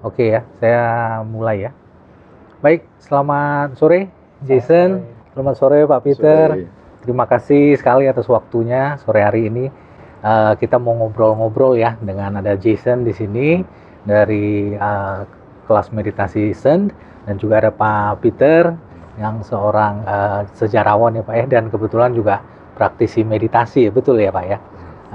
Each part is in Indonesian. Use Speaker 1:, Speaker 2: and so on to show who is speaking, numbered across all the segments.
Speaker 1: Oke ya, saya mulai ya. Baik, selamat sore Jason. Selamat sore Pak Peter.
Speaker 2: Sore.
Speaker 1: Terima kasih sekali atas waktunya sore hari ini. Kita mau ngobrol-ngobrol ya dengan ada Jason di sini dari kelas meditasi Zen, dan juga ada Pak Peter yang seorang sejarawan ya Pak ya, dan kebetulan juga praktisi meditasi, betul ya Pak ya.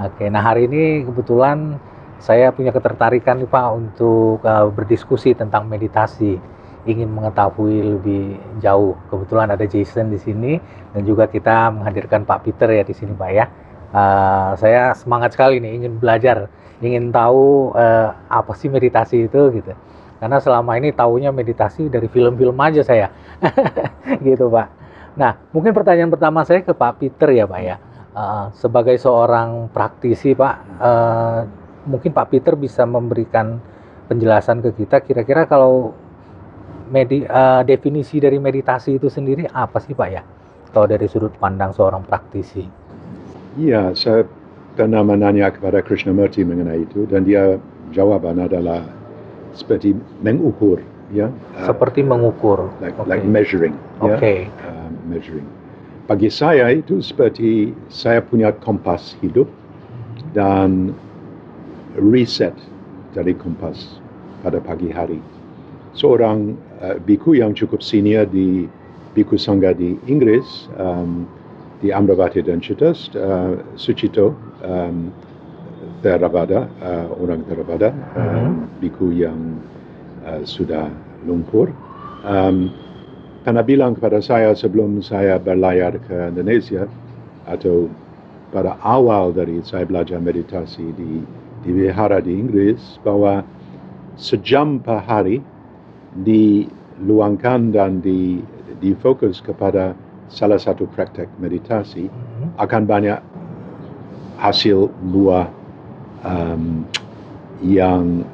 Speaker 1: Oke, nah hari ini kebetulan saya punya ketertarikan nih Pak untuk berdiskusi tentang meditasi, ingin mengetahui lebih jauh. Kebetulan ada Jason di sini dan juga kita menghadirkan Pak Peter ya di sini Pak ya. Saya semangat sekali nih ingin belajar, ingin tahu apa sih meditasi itu gitu. Karena selama ini taunya meditasi dari film-film aja saya, gitu Pak. Nah, mungkin pertanyaan pertama saya ke Pak Peter ya Pak ya. Sebagai seorang praktisi Pak, mungkin Pak Peter bisa memberikan penjelasan ke kita kira-kira kalau definisi dari meditasi itu sendiri apa sih Pak ya? Kalau dari sudut pandang seorang praktisi.
Speaker 2: Iya, saya pernah menanya kepada Krishnamurti mengenai itu dan dia jawaban adalah seperti mengukur, ya.
Speaker 1: Seperti mengukur.
Speaker 2: Like measuring, ya.
Speaker 1: Oke.
Speaker 2: Measuring. Bagi saya itu seperti saya punya kompas hidup dan reset dari kompas pada pagi hari. Seorang biku yang cukup senior di Biku Sangha di Inggris, di Amravati dan Citas, Sucito Theravada, orang Theravada, biku yang sudah lumpur, pernah bilang kepada saya sebelum saya berlayar ke Indonesia atau pada awal dari saya belajar meditasi di wihara di Inggris, bahwa sejam per hari diluangkan dan difokus kepada salah satu praktek meditasi akan banyak hasil buah yang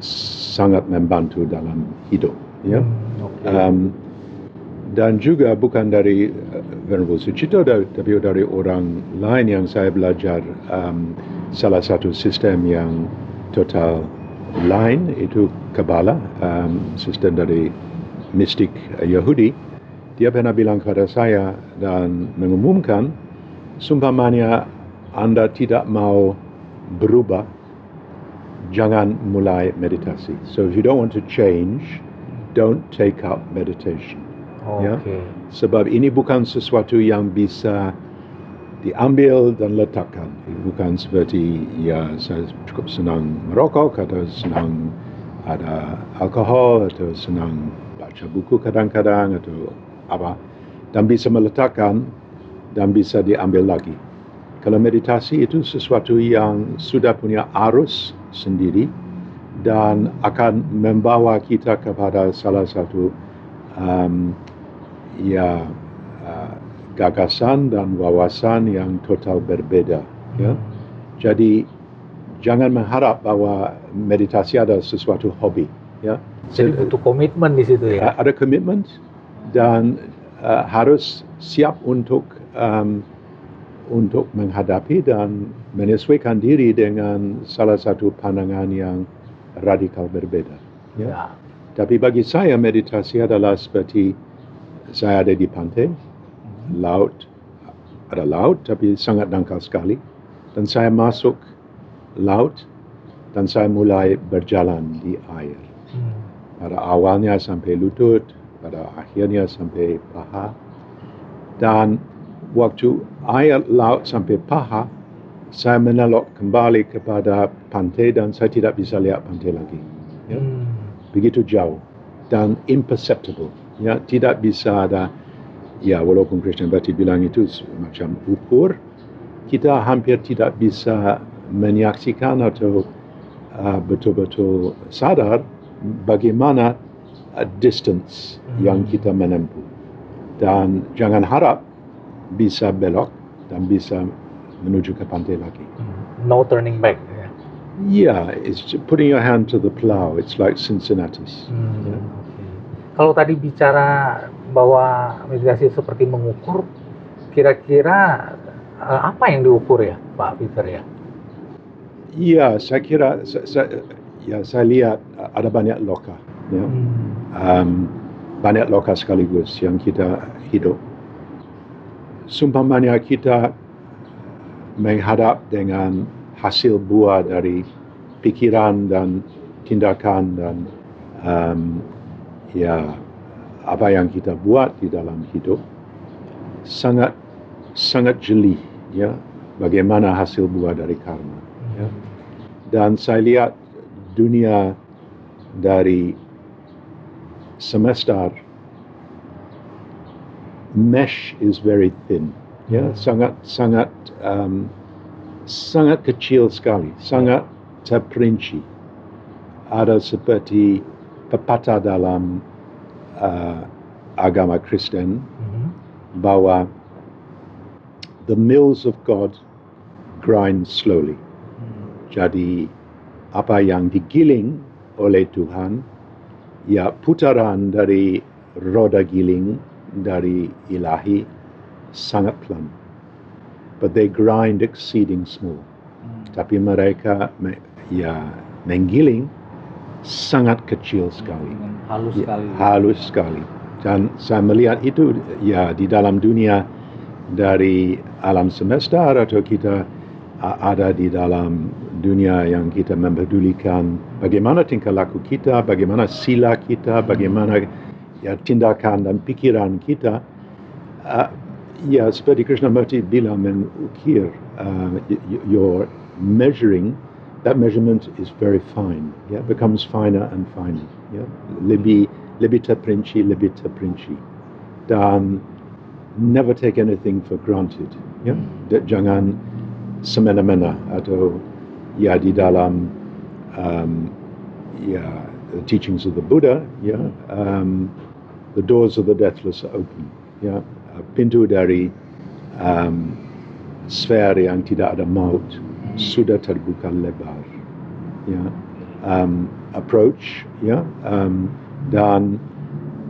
Speaker 2: sangat membantu dalam hidup, ya. Dan juga bukan dari Venerable Sucito, tapi dari orang lain yang saya belajar salah satu sistem yang total lain, itu Kabbalah, sistem dari mistik Yahudi. Dia pernah bilang kepada saya dan mengumumkan, sumpamanya Anda tidak mau berubah, jangan mulai meditasi. So if you don't want to change, don't take up meditation. Ya? Sebab ini bukan sesuatu yang bisa diambil dan letakkan. Bukan seperti ya saya cukup senang merokok atau senang ada alkohol atau senang baca buku kadang-kadang atau apa, dan bisa meletakkan dan bisa diambil lagi. Kalau meditasi itu sesuatu yang sudah punya arus sendiri dan akan membawa kita kepada salah satu gagasan dan wawasan yang total berbeda, ya. Jadi jangan mengharap bahwa meditasi adalah sesuatu hobi, ya.
Speaker 1: Jadi butuh komitmen di situ ya.
Speaker 2: Ada komitmen dan harus siap untuk menghadapi dan menyesuaikan diri dengan salah satu pandangan yang radikal berbeda, ya. Tapi bagi saya meditasi adalah seperti saya ada di pantai, ada laut tapi sangat dangkal sekali, dan saya masuk laut dan saya mulai berjalan di air. Pada awalnya sampai lutut, pada akhirnya sampai paha, dan waktu air laut sampai paha, saya menelok kembali kepada pantai dan saya tidak bisa lihat pantai lagi, ya. Begitu jauh dan imperceptible, ya, tidak bisa ada, ya, walaupun Krishnamurti bilang itu macam ukur, kita hampir tidak bisa menyaksikan atau betul-betul sadar bagaimana distance yang kita menempuh, dan jangan harap bisa belok dan bisa menuju ke pantai lagi.
Speaker 1: No turning back.
Speaker 2: Yeah, it's putting your hand to the plow. It's like Cincinnatus.
Speaker 1: Kalau tadi bicara bahwa meditasi seperti mengukur, kira-kira apa yang diukur ya, Pak Peter ya?
Speaker 2: Iya, saya kira ya saya lihat ada banyak loka, ya. Banyak loka sekaligus yang kita hidup. Sumpamanya kita menghadap dengan hasil buah dari pikiran dan tindakan dan ya apa yang kita buat di dalam hidup sangat jeli, ya, bagaimana hasil buah dari karma, ya. Dan saya lihat dunia dari semesta, mesh is very thin, ya, sangat kecil sekali, sangat terperinci. Ada seperti pepatah dalam agama Kristen bahwa the mills of God grind slowly. Jadi apa yang digiling oleh Tuhan, ya, putaran dari roda giling dari ilahi sangat pelan. But they grind exceeding small. Tapi mereka menggiling sangat kecil sekali.
Speaker 1: Halus
Speaker 2: ya,
Speaker 1: sekali.
Speaker 2: Halus sekali. Dan saya melihat itu ya di dalam dunia dari alam semesta, atau kita ada di dalam dunia yang kita mempedulikan bagaimana tingkah laku kita, bagaimana sila kita, bagaimana ya tindakan dan pikiran kita. Ya, seperti Krishnamurti bilang mengukir, you're measuring, that measurement is very fine, yeah, becomes finer and finer, yeah, lebih terperinci, dan never take anything for granted, ya, jangan semena-mena, atau ya di dalam ya teachings of the Buddha, ya, the doors of the deathless are open, ya, pintu dari sfer yang tidak ada maut sudah terbuka lebar, ya. Approach, ya, dan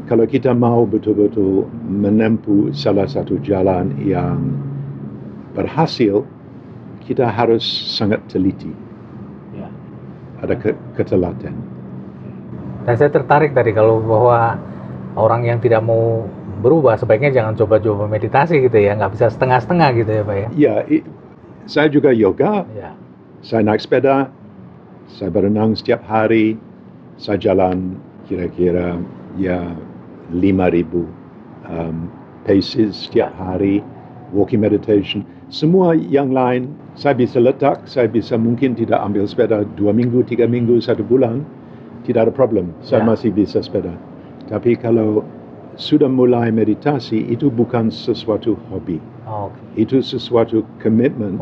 Speaker 2: kalau kita mau betul-betul menempuh salah satu jalan yang berhasil, kita harus sangat teliti, ya. Ada ketelaten.
Speaker 1: Dan saya tertarik tadi kalau bahwa orang yang tidak mau berubah sebaiknya jangan coba-coba meditasi gitu ya, nggak bisa setengah-setengah gitu ya Pak ya?
Speaker 2: Ya, saya juga yoga,
Speaker 1: ya.
Speaker 2: Saya naik sepeda, saya berenang setiap hari, saya jalan kira-kira ya 5,000 paces setiap hari, walking meditation. Semua yang lain saya bisa letak, saya bisa mungkin tidak ambil sepeda 2 minggu, 3 minggu, 1 bulan, tidak ada problem, saya masih bisa sepeda. Tapi kalau sudah mulai meditasi, itu bukan sesuatu hobi. Itu sesuatu komitmen.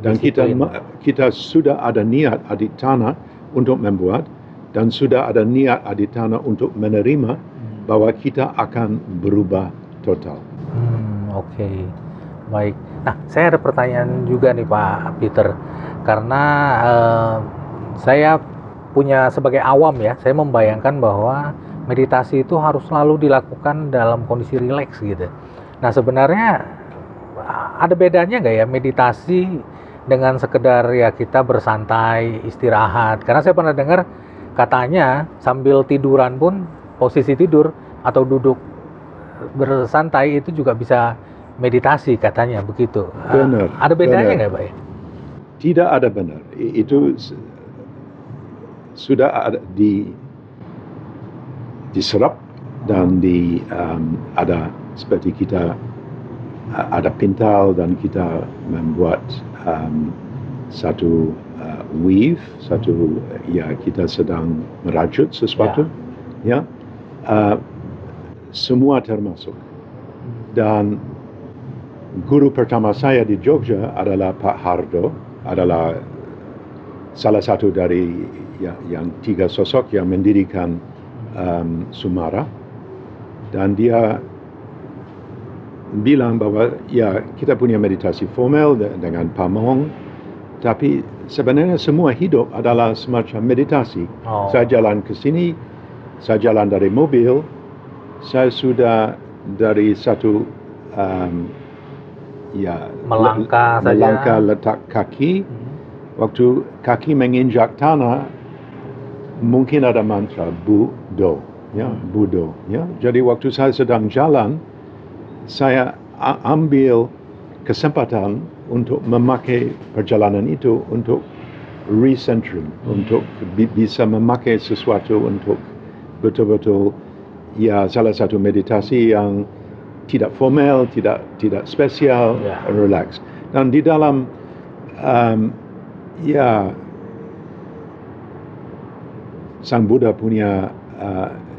Speaker 2: Dan kita sudah ada niat aditana untuk membuat, dan sudah ada niat aditana untuk menerima bahwa kita akan berubah total.
Speaker 1: Oke. Baik. Nah, saya ada pertanyaan juga nih Pak Peter, karena saya punya sebagai awam ya, saya membayangkan bahwa meditasi itu harus selalu dilakukan dalam kondisi rileks gitu. Nah, sebenarnya ada bedanya nggak ya meditasi dengan sekedar ya kita bersantai, istirahat? Karena saya pernah dengar katanya sambil tiduran pun, posisi tidur atau duduk bersantai itu juga bisa meditasi katanya begitu.
Speaker 2: Benar.
Speaker 1: Ada bedanya nggak Pak ya?
Speaker 2: Tidak ada benar. Itu sudah ada diserap dan ada seperti kita ada pintal dan kita membuat satu weave, satu ya kita sedang merajut sesuatu, ya, semua termasuk. Dan guru pertama saya di Jogja adalah Pak Hardo, adalah salah satu dari yang 3 sosok yang mendirikan Sumara, dan dia bilang bahwa ya kita punya meditasi formal dengan pamong, tapi sebenarnya semua hidup adalah semacam meditasi. Saya jalan ke sini, saya jalan dari mobil, saya sudah dari satu melangkah letak kaki, waktu kaki menginjak tanah mungkin ada mantra Budo, ya, Budo, ya. Jadi waktu saya sedang jalan, saya ambil kesempatan untuk memakai perjalanan itu untuk recentering, untuk bisa memakai sesuatu untuk betul-betul ya salah satu meditasi yang tidak formal, tidak spesial, relax. Dan di dalam ya Sang Buddha punya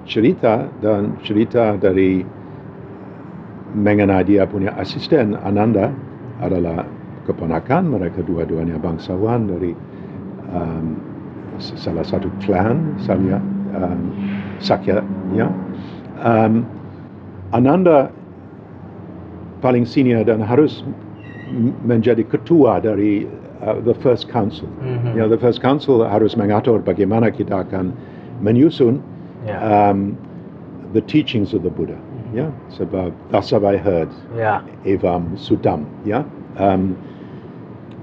Speaker 2: cerita dan cerita dari mengenai dia punya asisten Ananda adalah keponakan, mereka dua-duanya bangsawan dari salah satu klan Sakya, ya. Ananda paling senior dan harus menjadi ketua dari the first council. Ya, the first council harus mengatur bagaimana kita akan menyusun the teachings of the Buddha. Ya, sebab that's what I heard. Evam Sudam. Ya.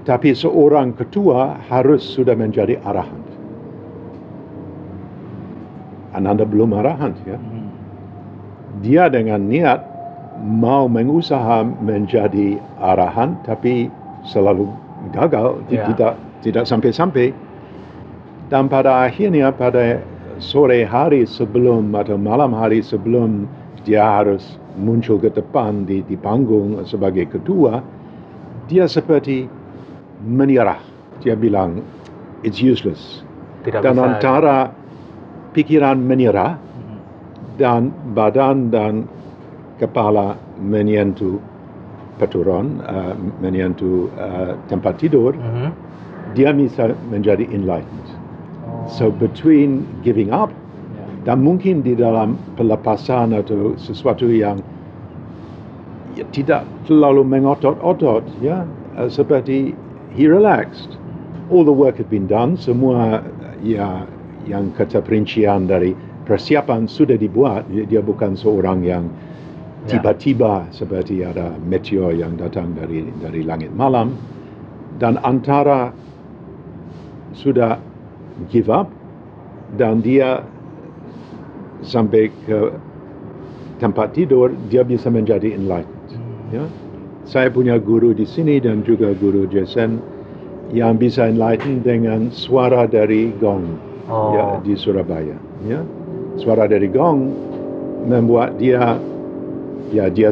Speaker 2: Tapi seorang ketua harus sudah menjadi arahant. Ananda belum arahant, ya. Dia dengan niat mau mengusaha menjadi arahant, tapi selalu gagal, tidak sampai-sampai. Dan pada akhirnya pada sore hari sebelum atau malam hari sebelum dia harus muncul ke depan di panggung sebagai ketua, dia seperti menyerah. Dia bilang, it's useless. Dan antara pikiran menyerah dan badan dan kepala menyentuh perturun, menyentuh tempat tidur, dia bisa menjadi enlightened. So between giving up dan mungkin di dalam pelepasan atau sesuatu yang tidak terlalu mengotot-otot, ya, seperti he relaxed. All the work had been done, semua ya yang kata perincian dari persiapan sudah dibuat. Dia bukan seorang yang tiba-tiba seperti ada meteor yang datang dari langit malam, dan antara sudah give up dan dia sampai ke tempat tidur, dia bisa menjadi enlightened. Ya. Saya punya guru di sini dan juga guru Jason yang bisa enlightened dengan suara dari gong ya, di Surabaya. Ya. Suara dari gong membuat dia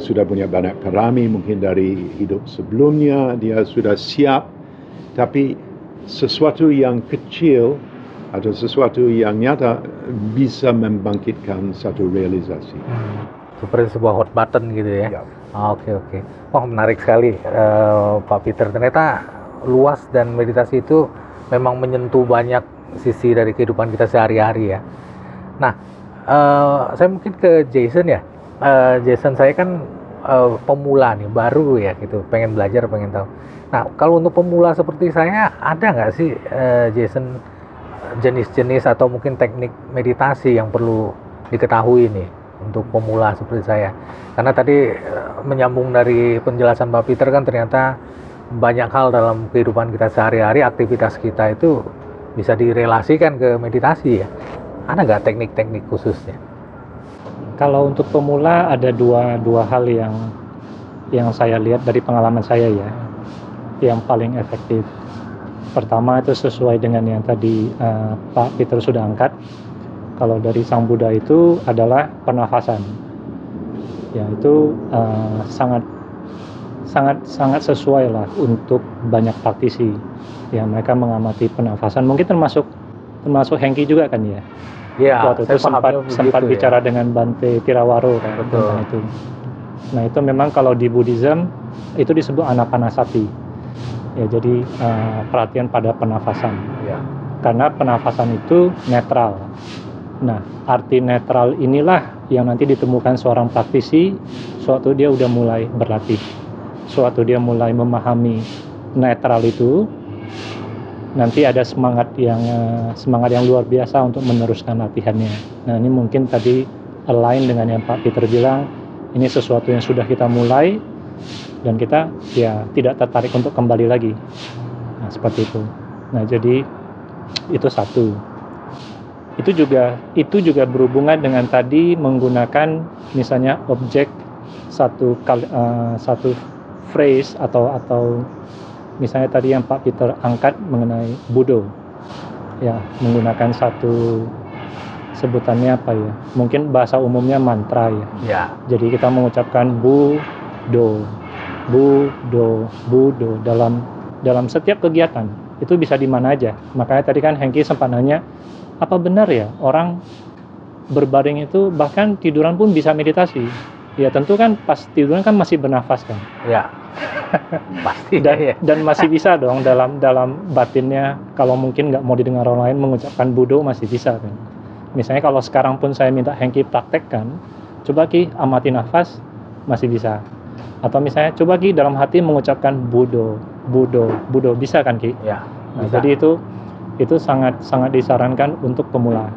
Speaker 2: sudah punya banyak parami mungkin dari hidup sebelumnya, dia sudah siap, tapi sesuatu yang kecil atau sesuatu yang nyata bisa membangkitkan satu realisasi.
Speaker 1: Seperti sebuah hot button gitu ya. Oke. Wah, menarik sekali Pak Peter. Ternyata luas dan meditasi itu memang menyentuh banyak sisi dari kehidupan kita sehari-hari ya. Nah, saya mungkin ke Jason ya. Jason, saya kan pemula nih, baru ya gitu, pengen belajar, pengen tahu. Nah, kalau untuk pemula seperti saya, ada nggak sih Jason jenis-jenis atau mungkin teknik meditasi yang perlu diketahui nih untuk pemula seperti saya? Karena tadi menyambung dari penjelasan Pak Peter kan ternyata banyak hal dalam kehidupan kita sehari-hari, aktivitas kita itu bisa direlasikan ke meditasi ya. Ada nggak teknik-teknik khususnya?
Speaker 3: Kalau untuk pemula ada dua hal yang saya lihat dari pengalaman saya ya, yang paling efektif. Pertama itu sesuai dengan yang tadi Pak Peter sudah angkat. Kalau dari Sang Buddha itu adalah pernafasan. Ya, itu sangat sesuai lah untuk banyak praktisi. Ya, mereka mengamati pernafasan. Mungkin termasuk Hengki juga kan ya.
Speaker 1: Iya,
Speaker 3: waktu itu sempat bicara dengan Bante Tirawaro kan tentang itu. Nah, itu memang kalau di Buddhism itu disebut anapanasati. Ya, jadi perhatian pada pernafasan. Karena pernafasan itu netral. Nah, arti netral inilah yang nanti ditemukan seorang praktisi suatu dia udah mulai berlatih. Suatu dia mulai memahami netral itu, nanti ada semangat yang luar biasa untuk meneruskan latihannya. Nah, ini mungkin tadi align dengan yang Pak Peter bilang, ini sesuatu yang sudah kita mulai dan kita ya tidak tertarik untuk kembali lagi. Nah, seperti itu. Nah, jadi itu satu. itu juga berhubungan dengan tadi menggunakan misalnya objek satu phrase atau misalnya tadi yang Pak Peter angkat mengenai Budo, ya, menggunakan satu sebutannya apa ya, mungkin bahasa umumnya mantra ya.
Speaker 1: Ya.
Speaker 3: Jadi kita mengucapkan Budo dalam setiap kegiatan. Itu bisa di mana aja. Makanya tadi kan Hengki sempat nanya, apa benar ya orang berbaring itu bahkan tiduran pun bisa meditasi? Ya tentu kan pas tiduran kan masih bernafas kan.
Speaker 1: Ya. Pasti.
Speaker 3: Dan masih bisa dong dalam batinnya, kalau mungkin nggak mau didengar orang lain, mengucapkan Budo masih bisa kan. Misalnya kalau sekarang pun saya minta Hengki praktekkan, coba Ki amati nafas, masih bisa. Atau misalnya coba Ki dalam hati mengucapkan Budo, bisa kan Ki?
Speaker 1: Ya.
Speaker 3: Nah, jadi itu sangat disarankan untuk pemula.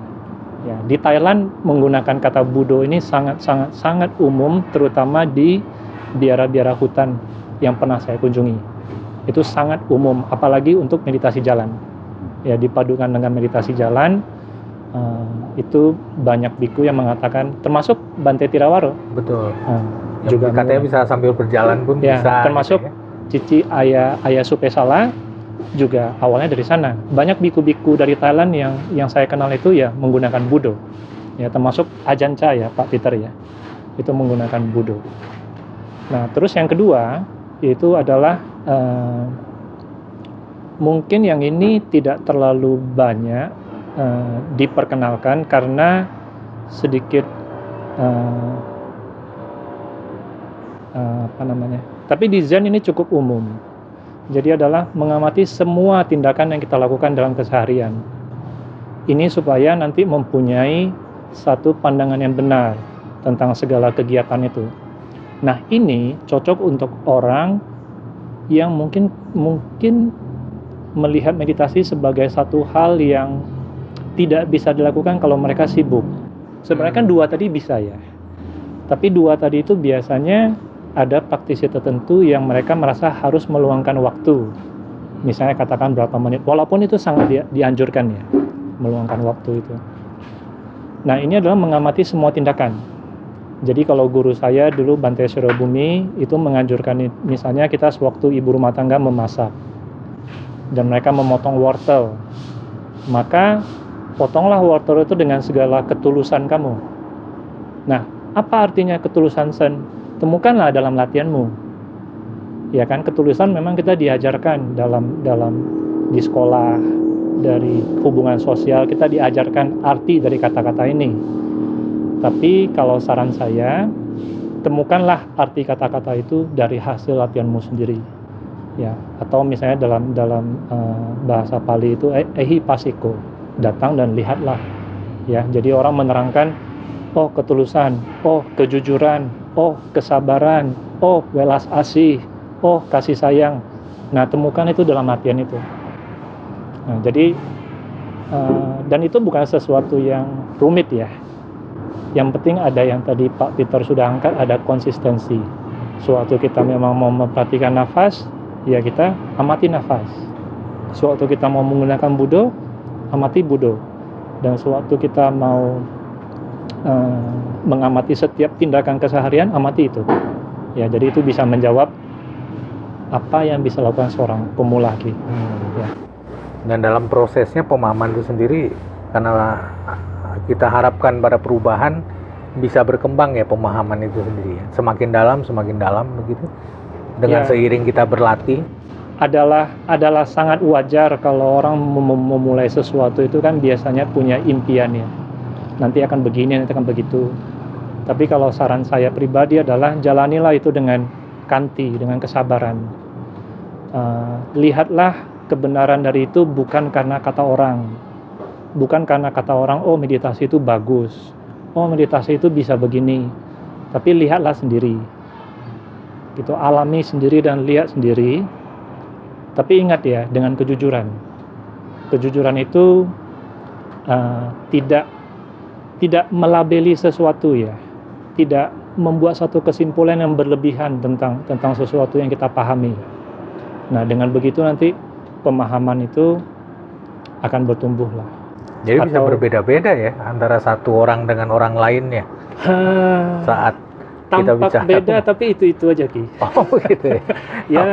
Speaker 3: Ya, di Thailand menggunakan kata Budo ini sangat umum, terutama di biara-biara hutan yang pernah saya kunjungi. Itu sangat umum, apalagi untuk meditasi jalan. Ya, dipadukan dengan meditasi jalan, itu banyak biku yang mengatakan, termasuk Bante Tirawaro.
Speaker 1: Betul.
Speaker 3: Juga
Speaker 1: katanya bisa sambil berjalan pun
Speaker 3: ya,
Speaker 1: bisa.
Speaker 3: Termasuk
Speaker 1: gitu ya.
Speaker 3: Cici Ayah Supesala juga awalnya dari sana. Banyak biku-biku dari Thailand yang saya kenal itu ya menggunakan Budo. Ya, termasuk Ajahn Chah ya, Pak Peter ya. Itu menggunakan Budo. Nah, terus yang kedua yaitu adalah mungkin yang ini tidak terlalu banyak diperkenalkan karena sedikit tapi di Zen ini cukup umum. Jadi adalah mengamati semua tindakan yang kita lakukan dalam keseharian. Ini supaya nanti mempunyai satu pandangan yang benar tentang segala kegiatan itu. Nah, ini cocok untuk orang yang mungkin melihat meditasi sebagai satu hal yang tidak bisa dilakukan kalau mereka sibuk. Sebenarnya kan dua tadi bisa ya. Tapi dua tadi itu biasanya ada praktisi tertentu yang mereka merasa harus meluangkan waktu. Misalnya katakan berapa menit, walaupun itu sangat dianjurkan ya, meluangkan waktu itu. Nah, ini adalah mengamati semua tindakan. Jadi kalau guru saya dulu Bante Surabumi itu menganjurkan, misalnya kita sewaktu ibu rumah tangga memasak dan mereka memotong wortel, maka potonglah wortel itu dengan segala ketulusan kamu. Nah, apa artinya ketulusan Sen? Temukanlah dalam latihanmu. Ya kan, ketulusan memang kita diajarkan dalam di sekolah, dari hubungan sosial kita diajarkan arti dari kata-kata ini. Tapi kalau saran saya, temukanlah arti kata-kata itu dari hasil latihanmu sendiri. Ya, atau misalnya dalam bahasa Pali itu ehipassiko, datang dan lihatlah. Ya, jadi orang menerangkan, oh ketulusan, oh kejujuran, oh kesabaran, oh welas asih, oh kasih sayang. Nah, temukan itu dalam latihan itu. Nah, jadi dan itu bukan sesuatu yang rumit ya. Yang penting ada yang tadi Pak Peter sudah angkat, ada konsistensi. Sewaktu kita memang mau memperhatikan nafas, ya kita amati nafas. Sewaktu kita mau menggunakan Budo, amati Budo. Dan sewaktu kita mau mengamati setiap tindakan keseharian, amati itu. Ya, jadi itu bisa menjawab apa yang bisa lakukan seorang pemula. Ya.
Speaker 1: Dan dalam prosesnya pemahaman itu sendiri, karena kita harapkan pada perubahan, bisa berkembang ya pemahaman itu sendiri. Semakin dalam begitu. Dengan seiring kita berlatih. Adalah sangat wajar kalau orang memulai sesuatu itu kan biasanya punya impian ya. Nanti akan begini, nanti akan begitu. Tapi kalau saran saya pribadi adalah jalanilah itu dengan kanti, dengan kesabaran. Lihatlah kebenaran dari itu bukan karena kata orang. Bukan karena kata orang, oh meditasi itu bagus. Oh meditasi itu bisa begini. Tapi lihatlah sendiri. Gitu, alami sendiri dan lihat sendiri. Tapi ingat ya, dengan kejujuran. Kejujuran itu tidak melabeli sesuatu ya, tidak membuat satu kesimpulan yang berlebihan tentang sesuatu yang kita pahami. Nah, dengan begitu nanti pemahaman itu akan bertumbuh lah. Jadi bisa berbeda-beda ya antara satu orang dengan orang lainnya saat kita
Speaker 3: tampak
Speaker 1: bicara.
Speaker 3: beda tapi itu aja Ki.
Speaker 1: Oh gitu ya.
Speaker 3: Ya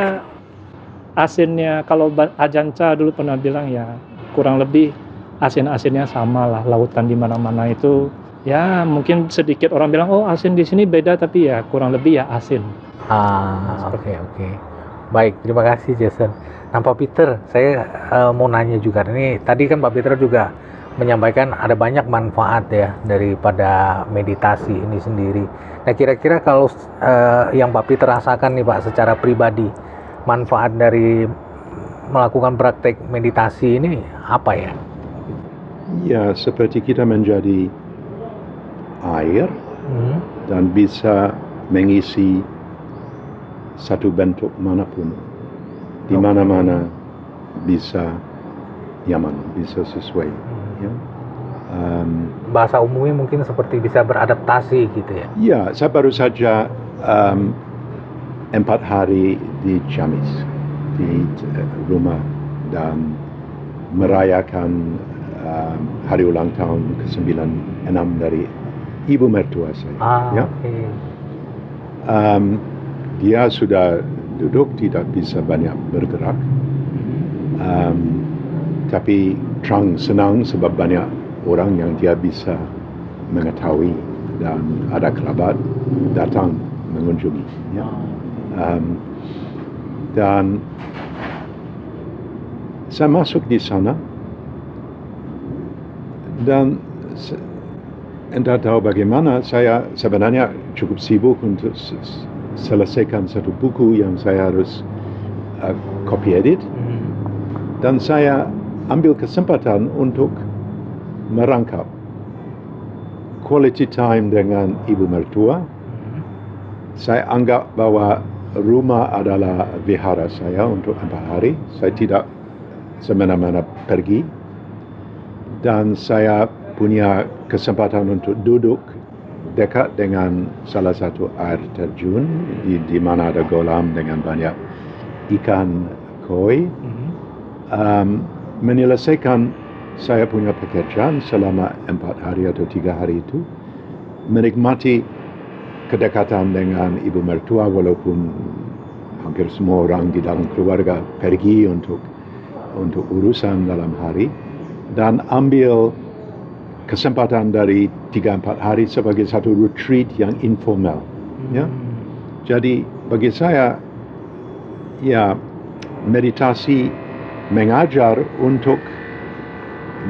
Speaker 3: asinnya kalau Ajanca dulu pernah bilang ya kurang lebih asin-asinnya sama lah, lautan di mana-mana itu ya mungkin sedikit orang bilang oh asin di sini beda tapi ya kurang lebih ya asin.
Speaker 1: Oke. Baik, terima kasih Jason. Nah Pak Peter, saya mau nanya juga ini tadi kan Pak Peter juga menyampaikan ada banyak manfaat ya daripada meditasi ini sendiri. Nah kira-kira kalau yang Pak Peter rasakan nih Pak secara pribadi, manfaat dari melakukan praktek meditasi ini apa ya?
Speaker 2: Ya, seperti kita menjadi air dan bisa mengisi satu bentuk manapun, di mana-mana bisa nyaman, bisa sesuai. Ya.
Speaker 1: Bahasa umumnya mungkin seperti bisa beradaptasi gitu ya?
Speaker 2: Ya, saya baru saja 4 hari di Ciamis, di rumah dan merayakan hari ulang tahun ke-96 dari ibu mertua saya.
Speaker 1: Okay.
Speaker 2: Dia sudah duduk, tidak bisa banyak bergerak, tapi senang sebab banyak orang yang dia bisa mengetahui dan ada kerabat datang mengunjungi. Ya. Dan saya masuk di sana dan entah tahu bagaimana saya sebenarnya cukup sibuk untuk selesaikan satu buku yang saya harus copy edit, dan saya ambil kesempatan untuk merangkap quality time dengan ibu mertua. Saya anggap bahwa rumah adalah vihara saya untuk 4 hari. Saya tidak semena-mena pergi, dan saya punya kesempatan untuk duduk dekat dengan salah satu air terjun di mana ada kolam dengan banyak ikan koi. Menyelesaikan saya punya pekerjaan selama 4 hari atau 3 hari itu, menikmati kedekatan dengan ibu mertua walaupun hampir semua orang di dalam keluarga pergi untuk urusan dalam hari, dan ambil kesempatan dari 3-4 hari sebagai satu retreat yang informal. Ya. Jadi bagi saya ya meditasi mengajar untuk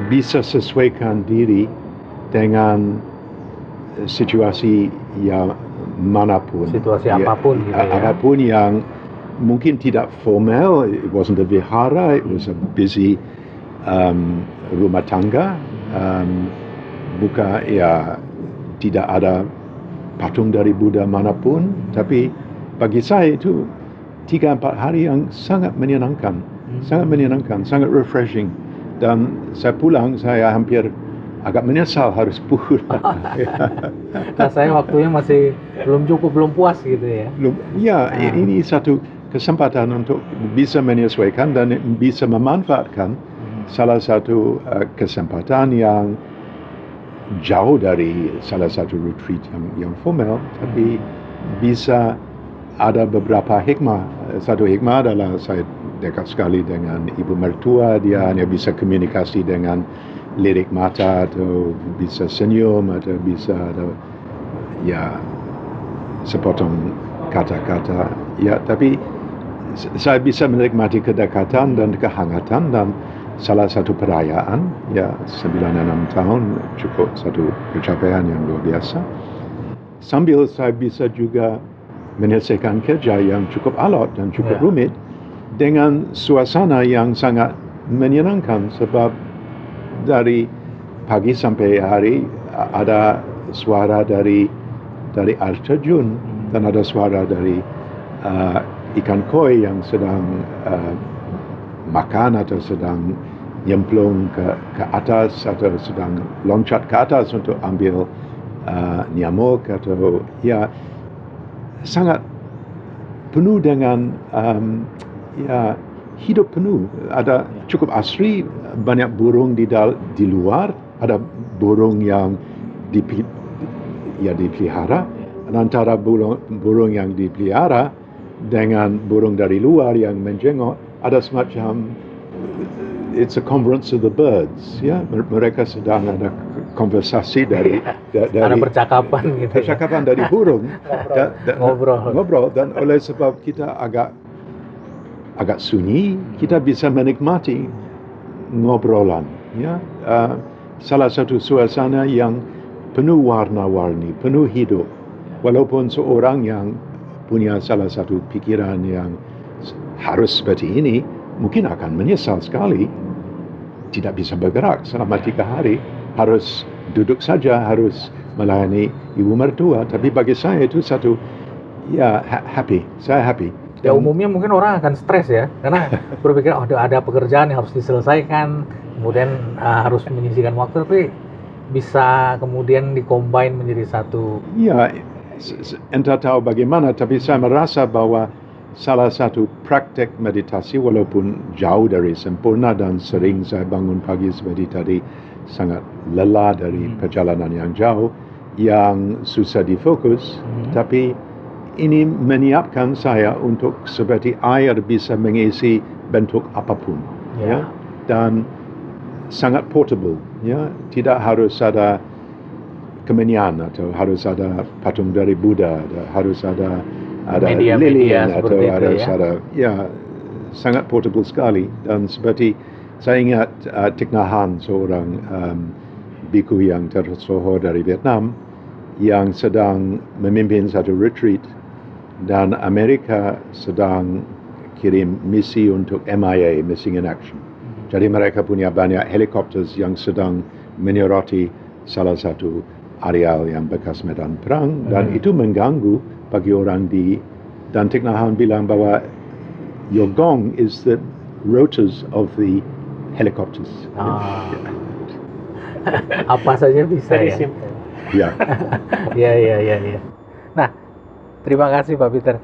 Speaker 2: bisa sesuaikan diri dengan situasi yang manapun.
Speaker 1: Situasi apapun gitu ya.
Speaker 2: Apapun yang mungkin tidak formal. It wasn't a vihara, it was a busy rumah tangga. Tidak ada patung dari Buddha manapun, tapi bagi saya itu 3-4 hari yang sangat menyenangkan, sangat refreshing. Dan saya pulang, saya hampir agak menyesal harus pulang.
Speaker 1: Rasanya waktunya masih belum puas gitu ya.
Speaker 2: Ini satu kesempatan untuk bisa menyesuaikan dan bisa memanfaatkan salah satu kesempatan yang jauh dari salah satu retreat yang formal, tapi bisa ada beberapa hikmah. Satu hikmah adalah saya dekat sekali dengan ibu mertua, dia hanya bisa komunikasi dengan lirik mata atau bisa senyum atau bisa ada sepotong kata-kata. Ya, tapi saya bisa menikmati kedekatan dan kehangatan, dan salah satu perayaan 96 tahun cukup satu pencapaian yang luar biasa. Sambil saya bisa juga menyelesaikan kerja yang cukup alot dan cukup rumit dengan suasana yang sangat menyenangkan, sebab dari pagi sampai hari ada suara dari air terjun dan ada suara dari ikan koi yang sedang makan atau sedang nyemplung ke atas atau sedang loncat ke atas untuk ambil nyamuk, atau sangat penuh dengan hidup penuh. Ada cukup asri, banyak burung di luar, ada burung yang dipelihara. Antara burung yang dipelihara dengan burung dari luar yang menjengok, ada semacam it's a conference of the birds, ya. Mereka sedang ada konversasi dari
Speaker 1: ada percakapan gitu.
Speaker 2: Percakapan dari burung, ngobrol, dan oleh sebab kita agak sunyi, kita bisa menikmati ngobrolan, ya. Salah satu suasana yang penuh warna-warni, penuh hidup. Walaupun seorang yang punya salah satu pikiran yang harus seperti ini, mungkin akan menyesal sekali. Tidak bisa bergerak selama 3 hari, harus duduk saja, harus melayani ibu mertua. Tapi bagi saya itu satu, happy. Saya happy.
Speaker 1: Ya umumnya mungkin orang akan stres ya, karena berpikir ada pekerjaan yang harus diselesaikan, kemudian harus menyisihkan waktu, tapi bisa kemudian dikombin menjadi satu.
Speaker 2: Ya, entah tahu bagaimana, tapi saya merasa bahwa salah satu praktek meditasi, walaupun jauh dari sempurna dan sering saya bangun pagi seperti tadi sangat lelah dari perjalanan yang jauh, yang susah difokus, tapi ini menyiapkan saya untuk seperti air bisa mengisi bentuk apapun, ya, dan sangat portable, ya, tidak harus ada kemenyan atau harus ada patung dari Buddha, harus ada lilin atau harus ada, sangat portable sekali. Dan seperti saya ingat Thich Nhat Hanh, seorang biku yang tersohor dari Vietnam, yang sedang memimpin satu retreat, dan Amerika sedang kirim misi untuk MIA, Missing in Action. Jadi mereka punya banyak helikopter yang sedang menyoroti salah satu areal yang bekas medan perang, dan itu mengganggu bagi orang dan Thich Nhat Hanh bilang bahwa your gong is the rotors of the helicopters.
Speaker 1: Apa saja bisa ya. Ya. Nah, terima kasih Pak Peter.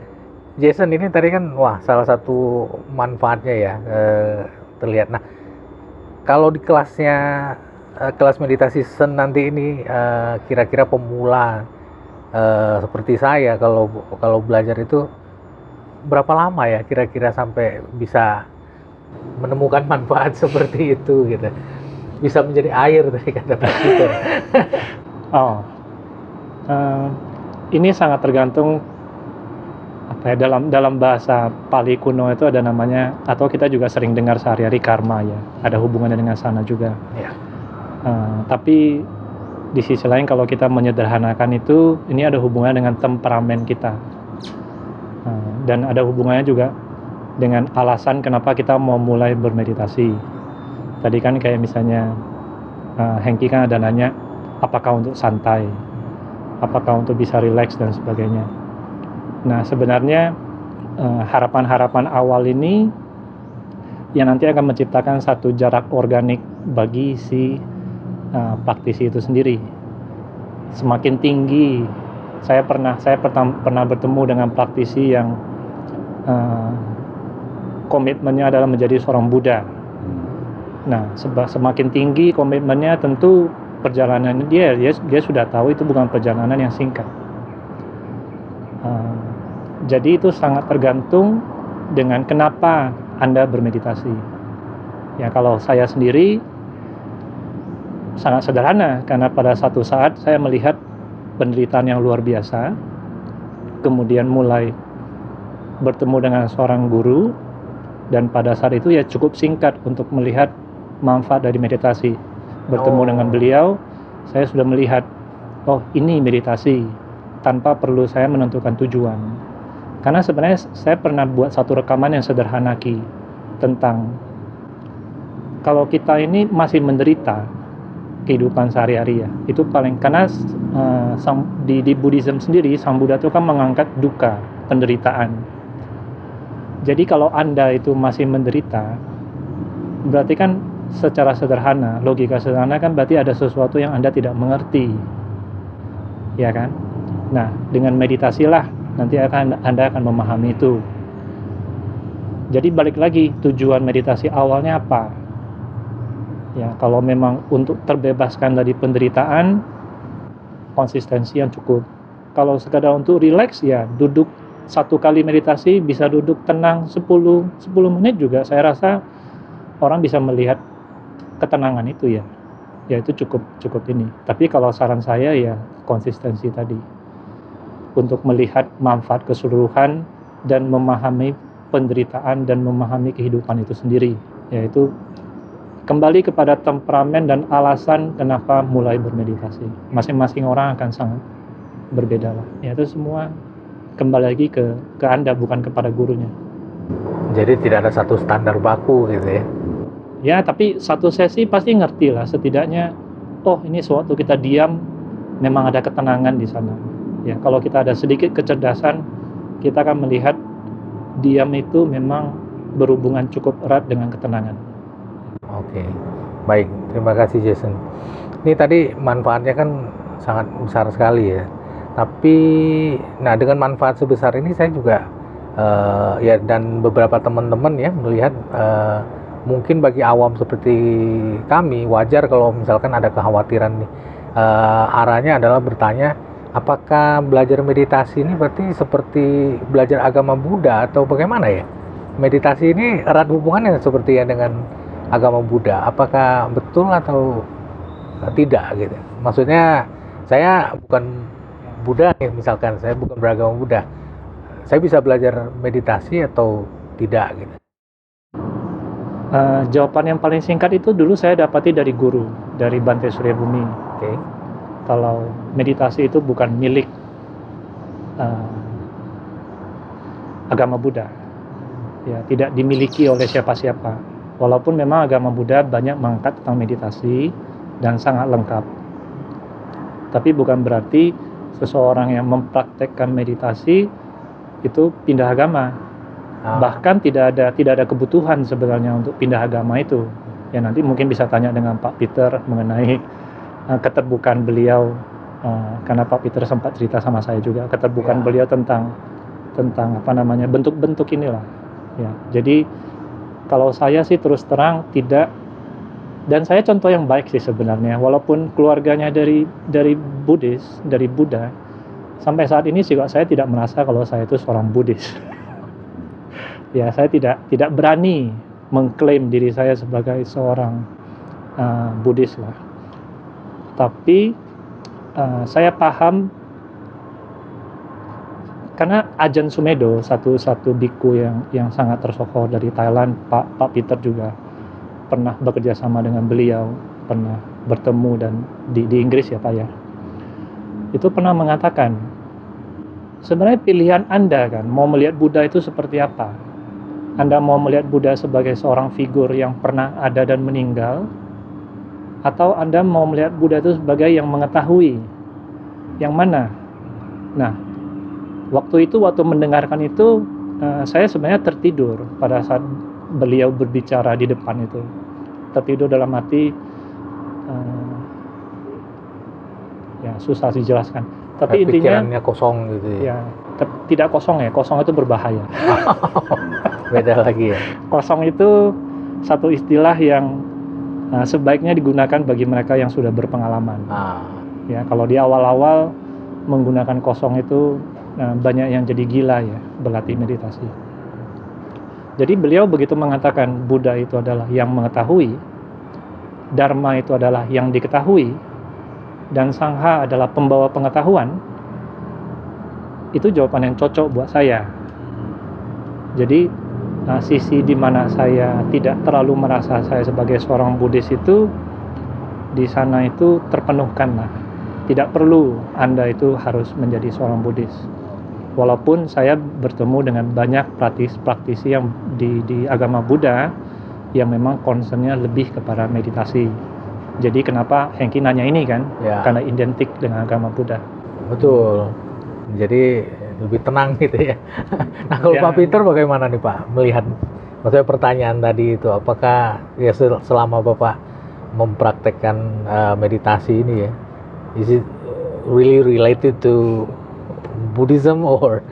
Speaker 1: Jason, ini tadi kan salah satu manfaatnya ya terlihat. Nah, kalau di kelas meditasi Zen nanti ini kira-kira pemula seperti saya kalau belajar itu berapa lama ya kira-kira sampai bisa menemukan manfaat seperti itu gitu, bisa menjadi air tadi kata Pak Peter.
Speaker 3: Ini sangat tergantung dalam bahasa Pali kuno itu ada namanya, atau kita juga sering dengar sehari-hari, karma ya, ada hubungannya dengan sana juga. Tapi di sisi lain kalau kita menyederhanakan itu, ini ada hubungannya dengan temperamen kita, dan ada hubungannya juga dengan alasan kenapa kita mau mulai bermeditasi. Tadi kan kayak misalnya Hengki kan ada nanya, apakah untuk santai, apakah untuk bisa rileks dan sebagainya. Nah sebenarnya harapan-harapan awal ini yang nanti akan menciptakan satu jarak organik bagi si praktisi itu sendiri. Semakin tinggi, saya pernah bertemu dengan praktisi yang komitmennya adalah menjadi seorang Buddha. Nah, semakin tinggi komitmennya, tentu perjalanan dia sudah tahu itu bukan perjalanan yang singkat. Jadi itu sangat tergantung dengan kenapa Anda bermeditasi. Ya, kalau saya sendiri sangat sederhana, karena pada satu saat saya melihat penderitaan yang luar biasa, kemudian mulai bertemu dengan seorang guru, dan pada saat itu ya cukup singkat untuk melihat manfaat dari meditasi. Bertemu dengan beliau, saya sudah melihat, ini meditasi, tanpa perlu saya menentukan tujuan. Karena sebenarnya saya pernah buat satu rekaman yang sederhana tentang kalau kita ini masih menderita kehidupan sehari-hari ya, itu paling, karena di Buddhism sendiri Sang Buddha itu kan mengangkat duka, penderitaan. Jadi kalau Anda itu masih menderita, berarti kan secara sederhana, logika sederhana kan berarti ada sesuatu yang Anda tidak mengerti, ya kan? Nah, dengan meditasilah nanti Anda akan memahami itu. Jadi balik lagi, tujuan meditasi awalnya apa? Ya, kalau memang untuk terbebaskan dari penderitaan, konsistensi yang cukup. Kalau sekadar untuk rileks, ya duduk 1 kali meditasi bisa duduk tenang 10 menit juga. Saya rasa orang bisa melihat ketenangan itu ya. Ya itu cukup ini. Tapi kalau saran saya ya konsistensi tadi. Untuk melihat manfaat keseluruhan dan memahami penderitaan dan memahami kehidupan itu sendiri. Yaitu kembali kepada temperamen dan alasan kenapa mulai bermeditasi. Masing-masing orang akan sangat berbeda lah. Ya itu semua kembali lagi ke Anda, bukan kepada gurunya.
Speaker 1: Jadi tidak ada satu standar baku gitu ya.
Speaker 3: Ya, tapi satu sesi pasti ngerti lah, setidaknya oh ini sewaktu kita diam memang ada ketenangan di sana. Ya, kalau kita ada sedikit kecerdasan, kita akan melihat diam itu memang berhubungan cukup erat dengan ketenangan.
Speaker 1: Oke, baik, terima kasih Jason. Ini tadi manfaatnya kan sangat besar sekali ya. Tapi, nah dengan manfaat sebesar ini saya juga ya dan beberapa teman-teman ya melihat mungkin bagi awam seperti kami wajar kalau misalkan ada kekhawatiran nih. Arahnya adalah bertanya, apakah belajar meditasi ini berarti seperti belajar agama Buddha atau bagaimana ya? Meditasi ini erat hubungannya seperti ya dengan agama Buddha. Apakah betul atau tidak gitu? Maksudnya saya bukan Buddha nih, misalkan saya bukan beragama Buddha. Saya bisa belajar meditasi atau tidak gitu?
Speaker 3: Jawaban yang paling singkat itu dulu saya dapati dari guru, dari Bante Surya Bumi.
Speaker 1: Oke.
Speaker 3: Kalau meditasi itu bukan milik agama Buddha, ya tidak dimiliki oleh siapa-siapa. Walaupun memang agama Buddha banyak mengangkat tentang meditasi dan sangat lengkap, tapi bukan berarti seseorang yang mempraktekkan meditasi itu pindah agama. Bahkan tidak ada kebutuhan sebenarnya untuk pindah agama itu. Ya nanti mungkin bisa tanya dengan Pak Peter mengenai keterbukaan beliau, karena Pak Peter sempat cerita sama saya juga keterbukaan beliau tentang apa namanya bentuk-bentuk inilah. Ya, jadi kalau saya sih terus terang tidak, dan saya contoh yang baik sih sebenarnya, walaupun keluarganya dari Buddhis, dari Buddha, sampai saat ini juga saya tidak merasa kalau saya itu seorang Buddhis. Ya, saya tidak berani mengklaim diri saya sebagai seorang Buddhis lah. Tapi saya paham, karena Ajahn Sumedho, satu biku yang sangat tersohor dari Thailand, Pak Peter juga pernah bekerja sama dengan beliau, pernah bertemu dan di Inggris ya Pak ya. Itu pernah mengatakan, sebenarnya pilihan Anda kan, mau melihat Buddha itu seperti apa? Anda mau melihat Buddha sebagai seorang figur yang pernah ada dan meninggal, atau Anda mau melihat Buddha itu sebagai yang mengetahui? Yang mana? Nah, waktu mendengarkan itu, saya sebenarnya tertidur pada saat beliau berbicara di depan itu. Tertidur dalam arti, ya susah dijelaskan. Tapi intinya
Speaker 1: pikirannya kosong gitu ya.
Speaker 3: Ya, tidak kosong ya, kosong itu berbahaya.
Speaker 1: Beda lagi ya.
Speaker 3: Kosong itu satu istilah yang sebaiknya digunakan bagi mereka yang sudah berpengalaman. Ya, kalau di awal-awal menggunakan kosong itu banyak yang jadi gila ya, berlatih meditasi. Jadi beliau begitu mengatakan Buddha itu adalah yang mengetahui, Dharma itu adalah yang diketahui, dan Sangha adalah pembawa pengetahuan. Itu jawaban yang cocok buat saya. Jadi sisi di mana saya tidak terlalu merasa saya sebagai seorang Buddhis itu, di sana itu terpenuhkan lah. Tidak perlu Anda itu harus menjadi seorang Buddhis. Walaupun saya bertemu dengan banyak praktisi yang di agama Buddha yang memang concernnya lebih kepada meditasi. Jadi kenapa Hengki nanya ini kan? Ya. Karena identik dengan agama Buddha.
Speaker 1: Betul. Jadi lebih tenang gitu ya. Nah kalau ya. Pak Peter bagaimana nih Pak melihat, maksudnya pertanyaan tadi itu, apakah ya selama Bapak mempraktekkan meditasi ini ya, is it really related to Buddhism or?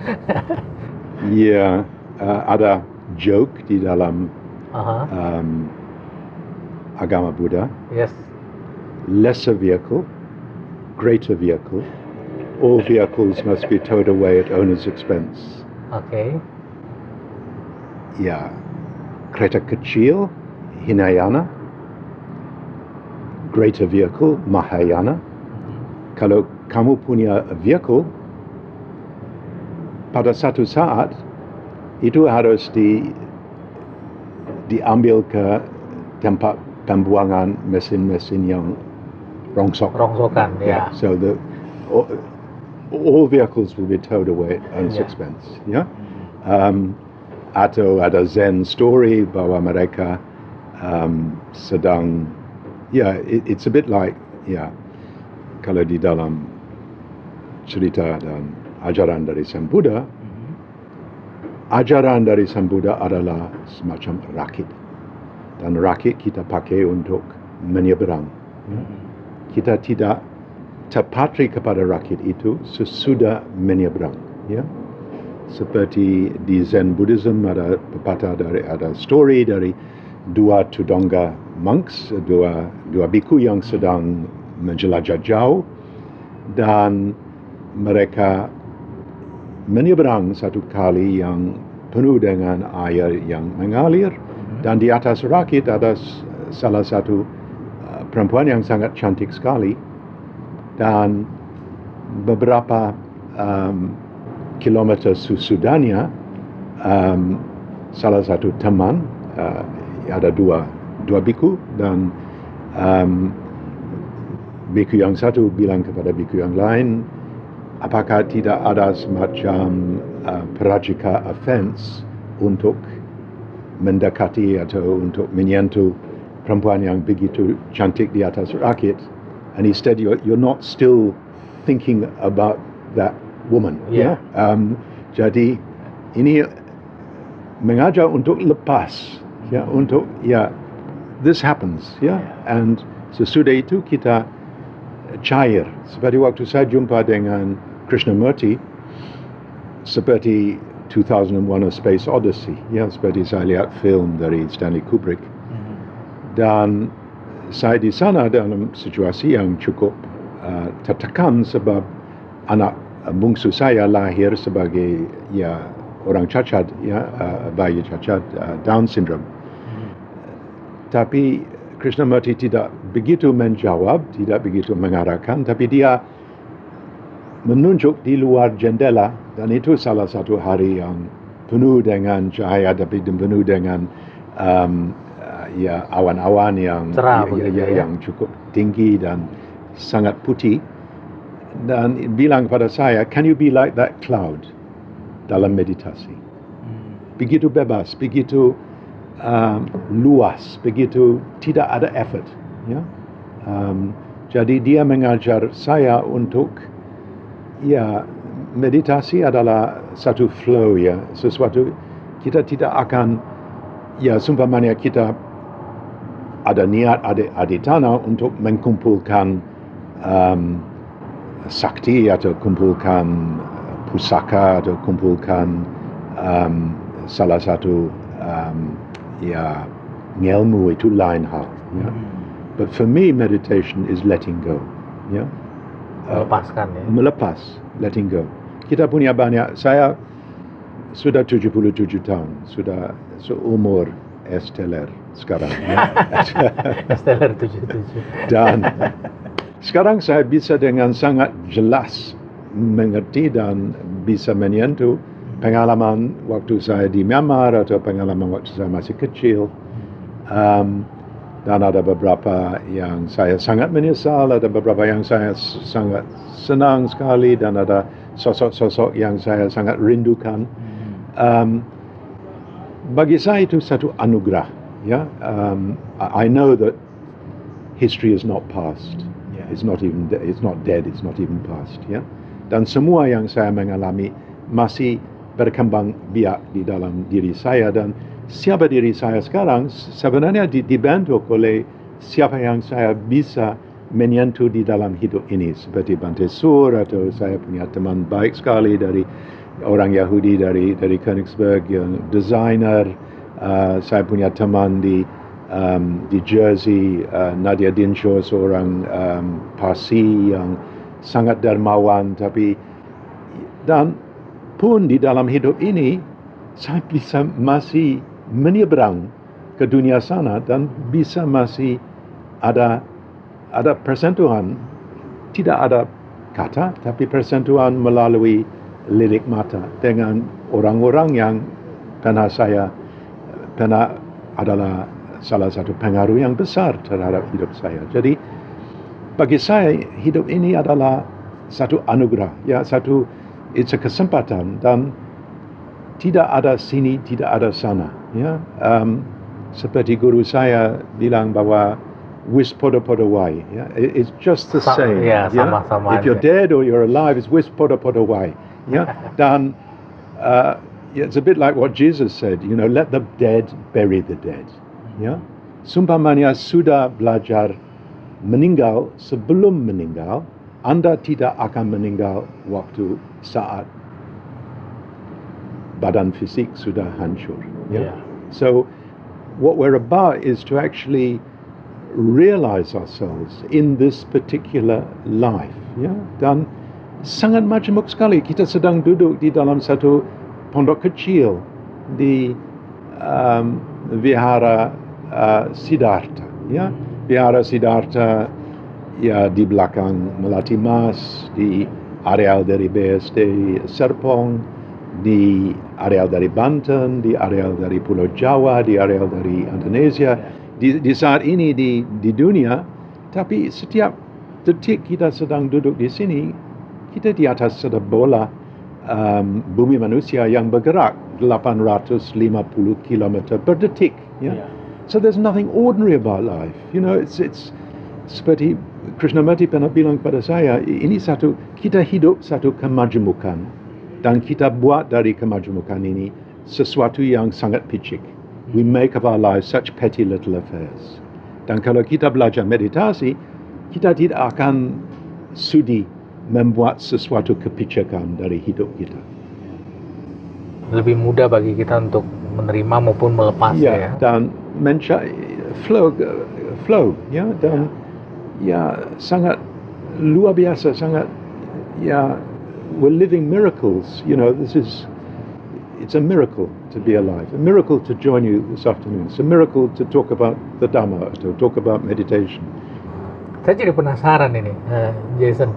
Speaker 2: Ya, ada joke di dalam
Speaker 1: Aha.
Speaker 2: agama Buddha.
Speaker 1: Yes.
Speaker 2: Lesser vehicle, greater vehicle. All vehicles must be towed away at owner's expense.
Speaker 1: Oke.
Speaker 2: Ya, kereta kecil, Hinayana. Greater vehicle, Mahayana. Kalau kamu punya vehicle, pada satu saat itu harus diambil ke tempat pembuangan mesin-mesin yang
Speaker 1: Rongsokan, ya.
Speaker 2: So all vehicles will be towed away at owner's expense. Yeah. Atau ada Zen story bahwa mereka sedang, it's a bit like, kalau di dalam cerita dan ajaran dari Sang Buddha, ajaran dari Sang Buddha adalah semacam rakit. Dan rakit kita pakai untuk menyeberang. Kita tidak terpatri kepada rakit itu sesudah menyeberang. Ya. Seperti di Zen Buddhism ada pepatah ada story dari dua Tudongga monks, dua biku yang sedang menjelajah jauh, dan mereka menyeberang satu kali yang penuh dengan air yang mengalir, dan di atas rakit ada salah satu perempuan yang sangat cantik sekali, dan beberapa kilometer sesudahnya salah satu teman, ada dua biku, dan biku yang satu bilang kepada biku yang lain, apakah tidak ada semacam prajika offense untuk mendekati atau untuk menyentuh perempuan yang begitu cantik di atas rakit? And instead you're not still thinking about that woman.
Speaker 1: Yeah.
Speaker 2: Jadi ini mengajar untuk lepas, untuk this happens, and sesudah itu kita cair. Seperti waktu saya jumpa dengan Krishnamurti, seperti 2001: A Space Odyssey, seperti saya lihat film dari Stanley Kubrick, dan saya di sana dalam situasi yang cukup tertekan sebab anak bungsu saya lahir sebagai orang cacat, bayi cacat, Down syndrome. Tapi Krishnamurti tidak begitu menjawab, tidak begitu mengarahkan, tapi dia menunjuk di luar jendela, dan itu salah satu hari yang penuh dengan cahaya, tapi penuh dengan awan-awan yang
Speaker 1: cerah,
Speaker 2: yang cukup tinggi dan sangat putih, dan bilang kepada saya, can you be like that cloud dalam meditasi? Begitu bebas, begitu luas, begitu tidak ada effort. Jadi dia mengajar saya untuk meditasi adalah satu flow, sesuatu kita tidak akan seumpamanya kita ada niat aditana untuk mengumpulkan sakti atau kumpulkan pusaka atau kumpulkan salah satu ngelmu, itu lain hal. But for me, meditation is letting go.
Speaker 1: Melepaskan,
Speaker 2: melepas, letting go. Kita punya banyak, saya sudah 77 tahun, sudah seumur Esteller sekarang.
Speaker 1: Esteller 77.
Speaker 2: Dan sekarang saya bisa dengan sangat jelas mengerti dan bisa menyentuh pengalaman waktu saya di Myanmar atau pengalaman waktu saya masih kecil. Dan ada beberapa yang saya sangat menyesal, ada beberapa yang saya sangat senang sekali, dan ada sosok-sosok yang saya sangat rindukan. Bagi saya itu satu anugerah. I know that history is not past. It's not dead. It's not even past. Dan semua yang saya mengalami masih berkembang biak di dalam diri saya, dan siapa diri saya sekarang sebenarnya dibentuk oleh siapa yang saya bisa menyentuh di dalam hidup ini, seperti Bante Sur, atau saya punya teman baik sekali dari orang Yahudi dari Königsberg yang desainer. Saya punya teman di Jersey, Nadia Dinshaw, seorang Parsi yang sangat dermawan, dan pun di dalam hidup ini saya bisa masih menyeberang ke dunia sana dan bisa masih ada persentuhan, tidak ada kata, tapi persentuhan melalui lirik mata dengan orang-orang yang pernah adalah salah satu pengaruh yang besar terhadap hidup saya. Jadi bagi saya hidup ini adalah satu anugerah, ya, it's a kesempatan, dan tidak ada sini, tidak ada sana, ya. Seperti guru saya bilang bahwa wis podo-podo wai, ya. It's just the same.
Speaker 1: Ya, sama-sama
Speaker 2: If you're dead or you're alive, it's wis podo-podo wai, ya. Dan it's a bit like what Jesus said, let the dead bury the dead. Ya, sumpamanya sudah belajar meninggal sebelum meninggal, Anda tidak akan meninggal waktu saat badan fisik sudah hancur. Ya. So what we're about is to actually realize ourselves in this particular life. Ya, dan sangat majemuk sekali. Kita sedang duduk di dalam satu pondok kecil di Vihara Siddhartha, ya. Vihara Siddhartha, ya, di belakang Melati Mas, di areal dari BSD Serpong, di areal dari Banten, di areal dari Pulau Jawa, di areal dari Indonesia. Di saat ini di dunia, tapi setiap detik kita sedang duduk di sini, kita di atas ada bola bumi manusia yang bergerak 850 km per detik. Ya. So there's nothing ordinary about life. It's seperti Krishnamurti pernah bilang kepada saya, ini kita hidup satu kemajemukan, dan kita buat dari kemajemukan ini sesuatu yang sangat picik. We make of our lives such petty little affairs. Dan kalau kita belajar meditasi, kita tidak akan sudi membuat sesuatu kepicakan dari hidup kita.
Speaker 1: Lebih mudah bagi kita untuk menerima maupun melepas, ya.
Speaker 2: Dan flow, ya, dan sangat luar biasa, sangat, we're living miracles. It's a miracle to be alive, a miracle to join you this afternoon. It's a miracle to talk about the Dhamma, to talk about meditation.
Speaker 1: Saya jadi penasaran ini, Jason.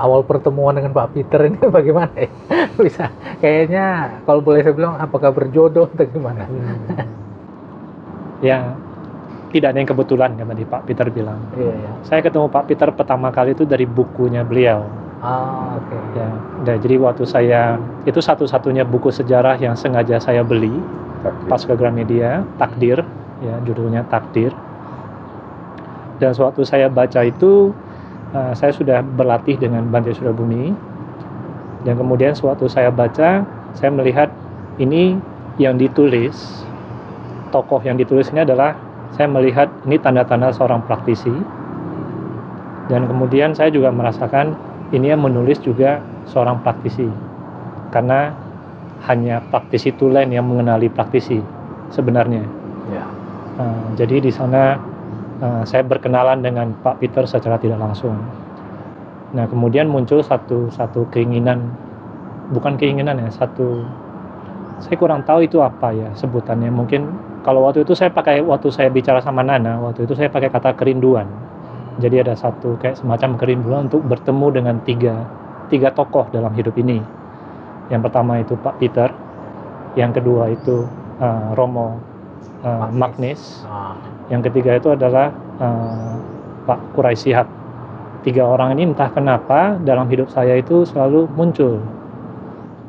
Speaker 1: Awal pertemuan dengan Pak Peter ini bagaimana ya? Bisa, kayaknya kalau boleh saya bilang, apakah berjodoh atau gimana?
Speaker 3: Ya, tidak ada yang kebetulan kan tadi Pak Peter bilang.
Speaker 1: Iya.
Speaker 3: Saya ketemu Pak Peter pertama kali itu dari bukunya beliau.
Speaker 1: Oke.
Speaker 3: Ya, jadi waktu saya itu satu-satunya buku sejarah yang sengaja saya beli pas ke Gramedia, Takdir, ya, judulnya Takdir. Dan sewaktu saya baca itu, saya sudah berlatih dengan Bante Surabumi, dan kemudian sewaktu saya baca, saya melihat ini yang ditulis, tokoh yang ditulis ini adalah, saya melihat ini tanda-tanda seorang praktisi, dan kemudian saya juga merasakan ini yang menulis juga seorang praktisi, karena hanya praktisi tulen yang mengenali praktisi sebenarnya.
Speaker 1: Ya.
Speaker 3: Jadi di sana saya berkenalan dengan Pak Peter secara tidak langsung. Nah, kemudian muncul satu keinginan, bukan keinginan ya, saya kurang tahu itu apa ya sebutannya. Mungkin kalau waktu itu waktu saya bicara sama Nana, waktu itu saya pakai kata kerinduan. Jadi ada satu kayak semacam kerinduan untuk bertemu dengan tiga tokoh dalam hidup ini. Yang pertama itu Pak Peter, yang kedua itu Romo Magnis. Yang ketiga itu adalah Pak Kurai Shihab. 3 orang ini entah kenapa dalam hidup saya itu selalu muncul.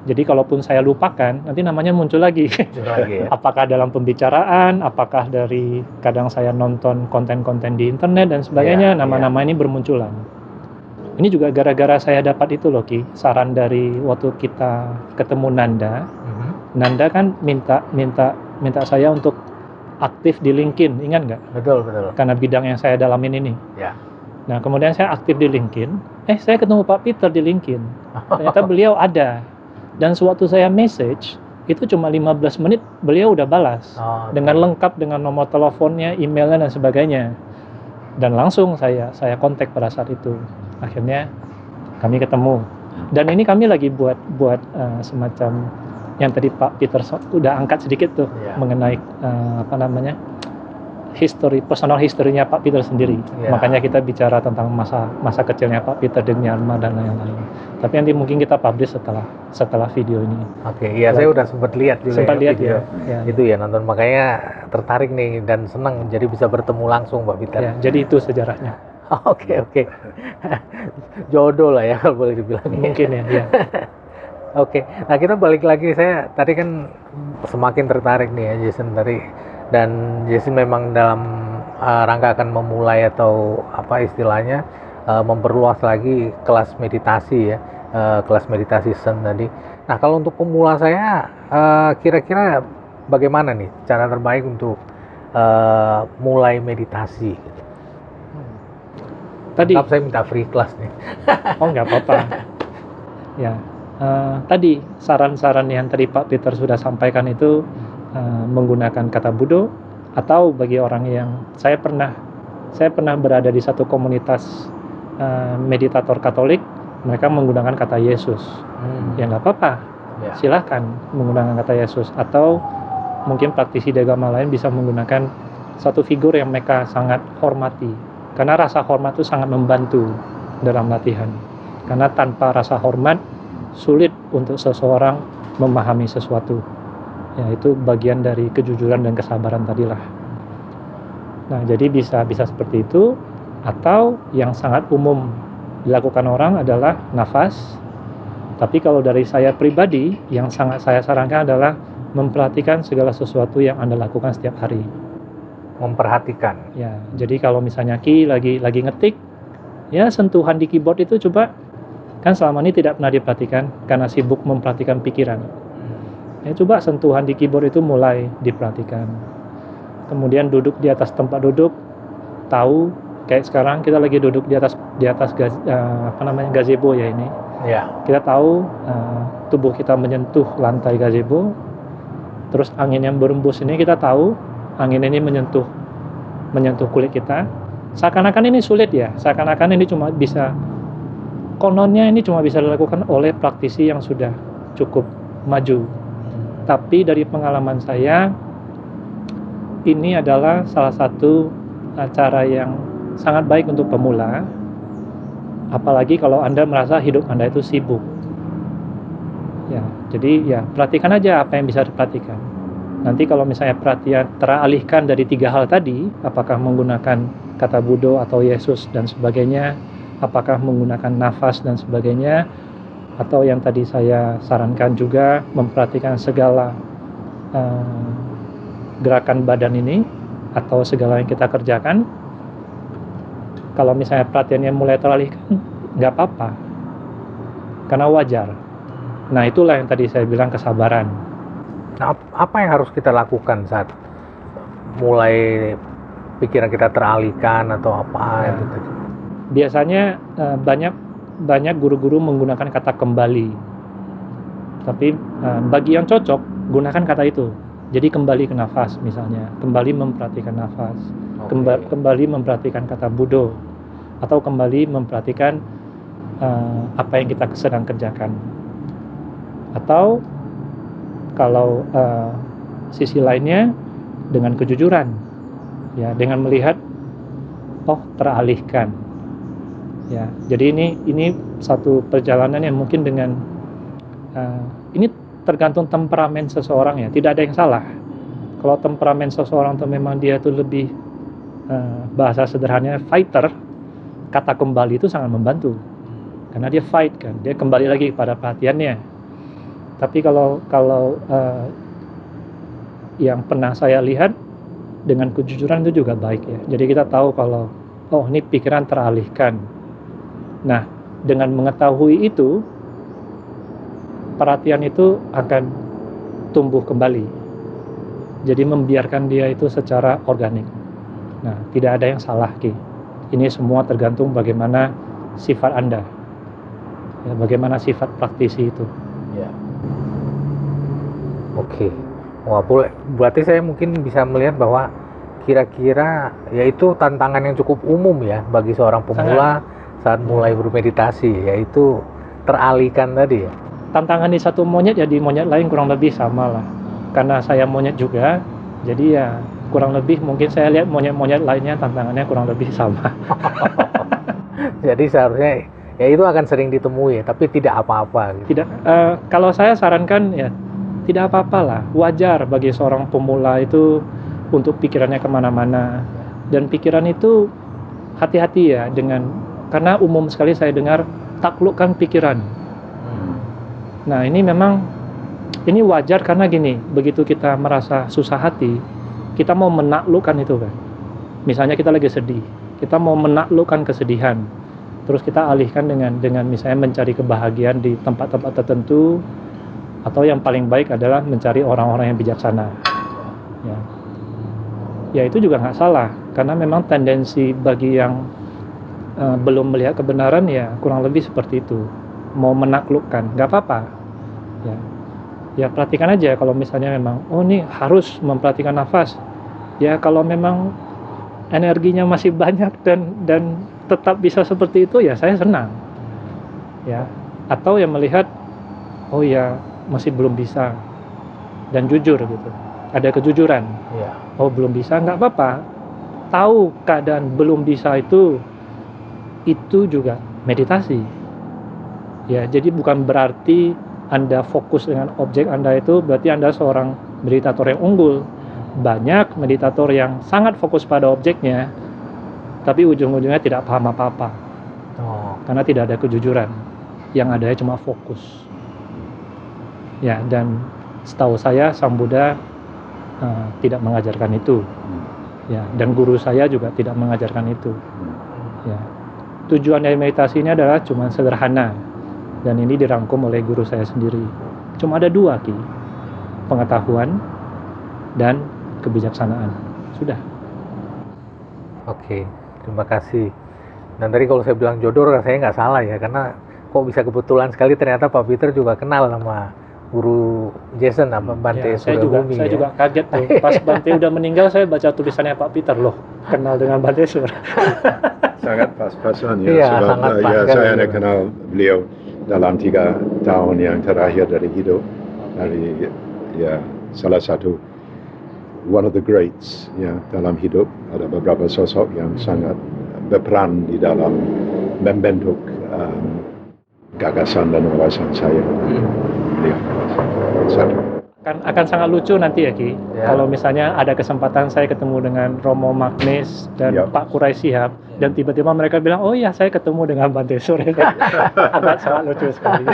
Speaker 3: Jadi kalaupun saya lupakan, nanti namanya muncul lagi.
Speaker 1: Ya.
Speaker 3: Apakah dalam pembicaraan, apakah dari kadang saya nonton konten-konten di internet dan sebagainya, nama-nama ini bermunculan. Ini juga gara-gara saya dapat itu loh, Ki, saran dari waktu kita ketemu Nanda. Nanda kan minta saya untuk aktif di LinkedIn, ingat nggak?
Speaker 1: Betul.
Speaker 3: Karena bidang yang saya dalamin ini.
Speaker 1: Ya.
Speaker 3: Nah, kemudian saya aktif di LinkedIn. Saya ketemu Pak Peter di LinkedIn. Ternyata beliau ada Dan sewaktu saya message, itu cuma 15 menit beliau udah balas. Dengan lengkap, dengan nomor teleponnya, emailnya, dan sebagainya. Dan langsung saya kontak pada saat itu. Akhirnya kami ketemu. Dan ini kami lagi buat semacam yang tadi Pak Peter udah angkat sedikit tuh, mengenai personal history-nya Pak Peter sendiri. Makanya kita bicara tentang masa kecilnya Pak Peter di Myanmar dan lain-lain. Tapi nanti mungkin kita publish setelah video ini.
Speaker 1: Oke, iya, saya udah sempat lihat juga video.
Speaker 3: Ya.
Speaker 1: Itu ya, nonton, makanya tertarik nih dan senang jadi bisa bertemu langsung Pak Peter.
Speaker 3: Ya, jadi itu sejarahnya.
Speaker 1: Oke. Jodoh lah ya kalau boleh dibilang.
Speaker 3: Mungkin ya.
Speaker 1: Oke, nah kita balik lagi, saya tadi kan semakin tertarik nih ya Jason tadi, dan Jason memang dalam rangka akan memulai atau apa istilahnya memperluas lagi kelas meditasi ya, kelas meditasi Zen tadi. Nah kalau untuk pemula saya kira-kira bagaimana nih cara terbaik untuk mulai meditasi?
Speaker 3: Tadi
Speaker 1: saya minta free class nih.
Speaker 3: Oh nggak apa-apa. Ya. Tadi saran-saran yang tadi Pak Peter sudah sampaikan itu menggunakan kata Buddha, atau bagi orang yang saya pernah berada di satu komunitas meditator Katolik, mereka menggunakan kata Yesus. Ya nggak apa-apa, silahkan menggunakan kata Yesus, atau mungkin praktisi di agama lain bisa menggunakan satu figur yang mereka sangat hormati, karena rasa hormat itu sangat membantu dalam latihan. Karena tanpa rasa hormat sulit untuk seseorang memahami sesuatu. Ya, itu bagian dari kejujuran dan kesabaran tadilah. Nah, jadi bisa seperti itu, atau yang sangat umum dilakukan orang adalah nafas. Tapi kalau dari saya pribadi, yang sangat saya sarankan adalah memperhatikan segala sesuatu yang Anda lakukan setiap hari.
Speaker 1: Memperhatikan.
Speaker 3: Ya, jadi kalau misalnya Ki lagi ngetik, ya sentuhan di keyboard itu coba. Kan selama ini tidak pernah diperhatikan karena sibuk memperhatikan pikiran. Ya, coba sentuhan di keyboard itu mulai diperhatikan. Kemudian duduk di atas tempat duduk, tahu kayak sekarang kita lagi duduk di atas gazebo ya ini.
Speaker 1: Ya.
Speaker 3: Kita tahu tubuh kita menyentuh lantai gazebo. Terus angin yang berembus ini kita tahu angin ini menyentuh kulit kita. Seakan-akan ini sulit ya. Seakan-akan ini cuma bisa, kononnya ini cuma bisa dilakukan oleh praktisi yang sudah cukup maju. Tapi dari pengalaman saya, ini adalah salah satu cara yang sangat baik untuk pemula. Apalagi kalau Anda merasa hidup Anda itu sibuk. Ya, jadi ya perhatikan aja apa yang bisa diperhatikan. Nanti kalau misalnya perhatian teralihkan dari 3 hal tadi, apakah menggunakan kata Buddha atau Yesus dan sebagainya, apakah menggunakan nafas dan sebagainya, atau yang tadi saya sarankan juga memperhatikan segala gerakan badan ini atau segala yang kita kerjakan. Kalau misalnya perhatiannya mulai teralihkan, nggak apa-apa, karena wajar. Nah itulah yang tadi saya bilang kesabaran.
Speaker 1: Nah, apa yang harus kita lakukan saat mulai pikiran kita teralihkan atau apa itu tadi?
Speaker 3: Biasanya banyak guru-guru menggunakan kata kembali. Tapi bagi yang cocok, gunakan kata itu. Jadi kembali ke nafas misalnya, kembali memperhatikan nafas, kembali memperhatikan kata Buddha, atau kembali memperhatikan apa yang kita sedang kerjakan. Atau kalau sisi lainnya dengan kejujuran, ya, dengan melihat, oh teralihkan. Ya, jadi ini satu perjalanan yang mungkin dengan ini tergantung temperamen seseorang ya, tidak ada yang salah. Kalau temperamen seseorang itu memang dia itu lebih bahasa sederhananya fighter, kata kembali itu sangat membantu karena dia fight kan, dia kembali lagi kepada perhatiannya. Tapi kalau yang pernah saya lihat dengan kejujuran itu juga baik ya. Jadi kita tahu kalau oh ini pikiran teralihkan. Nah, dengan mengetahui itu, perhatian itu akan tumbuh kembali. Jadi membiarkan dia itu secara organik. Nah, tidak ada yang salah, Ki. Ini semua tergantung bagaimana sifat Anda. Ya, bagaimana sifat praktisi itu.
Speaker 1: Ya. Oke. Wah, boleh. Berarti saya mungkin bisa melihat bahwa kira-kira yaitu tantangan yang cukup umum ya bagi seorang pemula saat mulai bermeditasi, yaitu teralihkan tadi ya.
Speaker 3: Tantangan di satu monyet ya di monyet lain kurang lebih sama lah. Karena saya monyet juga, jadi ya kurang lebih mungkin saya lihat monyet-monyet lainnya tantangannya kurang lebih sama.
Speaker 1: Jadi seharusnya ya itu akan sering ditemui, tapi tidak apa-apa gitu.
Speaker 3: Tidak, kalau saya sarankan ya tidak apa-apa lah, wajar bagi seorang pemula itu untuk pikirannya kemana-mana, dan pikiran itu hati-hati ya karena umum sekali saya dengar taklukkan pikiran. Nah ini memang ini wajar karena gini, begitu kita merasa susah hati, kita mau menaklukkan itu kan. Misalnya kita lagi sedih, kita mau menaklukkan kesedihan, terus kita alihkan dengan misalnya mencari kebahagiaan di tempat-tempat tertentu, atau yang paling baik adalah mencari orang-orang yang bijaksana. Ya itu juga nggak salah, karena memang tendensi bagi yang belum melihat kebenaran ya kurang lebih seperti itu, mau menaklukkan, nggak apa-apa. Ya perhatikan aja kalau misalnya memang, oh ini harus memperhatikan nafas. Ya kalau memang energinya masih banyak dan tetap bisa seperti itu ya saya senang. Ya, atau yang melihat, oh ya masih belum bisa dan jujur gitu, ada kejujuran. Oh belum bisa, nggak apa-apa. Tahu keadaan belum bisa itu juga meditasi. Ya jadi bukan berarti Anda fokus dengan objek Anda itu berarti Anda seorang meditator yang unggul. Banyak meditator yang sangat fokus pada objeknya, tapi ujung-ujungnya tidak paham apa-apa. Karena tidak ada kejujuran. Yang ada cuma fokus. Ya, dan setahu saya Sang Buddha tidak mengajarkan itu. Ya, dan guru saya juga tidak mengajarkan itu. Ya. Tujuan dari meditasi ini adalah cuma sederhana. Dan ini dirangkum oleh guru saya sendiri. Cuma ada 2 Ki. Pengetahuan dan kebijaksanaan. Sudah.
Speaker 1: Oke, terima kasih. Dan tadi kalau saya bilang jodoh rasanya nggak salah ya, karena kok bisa kebetulan sekali ternyata Pak Peter juga kenal sama guru Jason, Bante Surabumi.
Speaker 3: Saya juga kaget tuh. Pas Bante udah meninggal saya baca tulisannya Pak Peter loh. Kenal dengan Bante Sur.
Speaker 2: Sangat pas-pasan ya, sebab
Speaker 1: sangat pas
Speaker 2: saya kenal beliau dalam 3 tahun yang terakhir dari hidup, dari salah satu one of the greats ya dalam hidup. Ada beberapa sosok yang sangat berperan di dalam membentuk gagasan dan wawasan saya. Beliau satu.
Speaker 3: Akan sangat lucu nanti ya Ki, kalau misalnya ada kesempatan saya ketemu dengan Romo Magnis dan Pak Kurai Shihab, dan tiba-tiba mereka bilang, oh iya saya ketemu dengan Bante Sur. Agak sangat lucu sekali.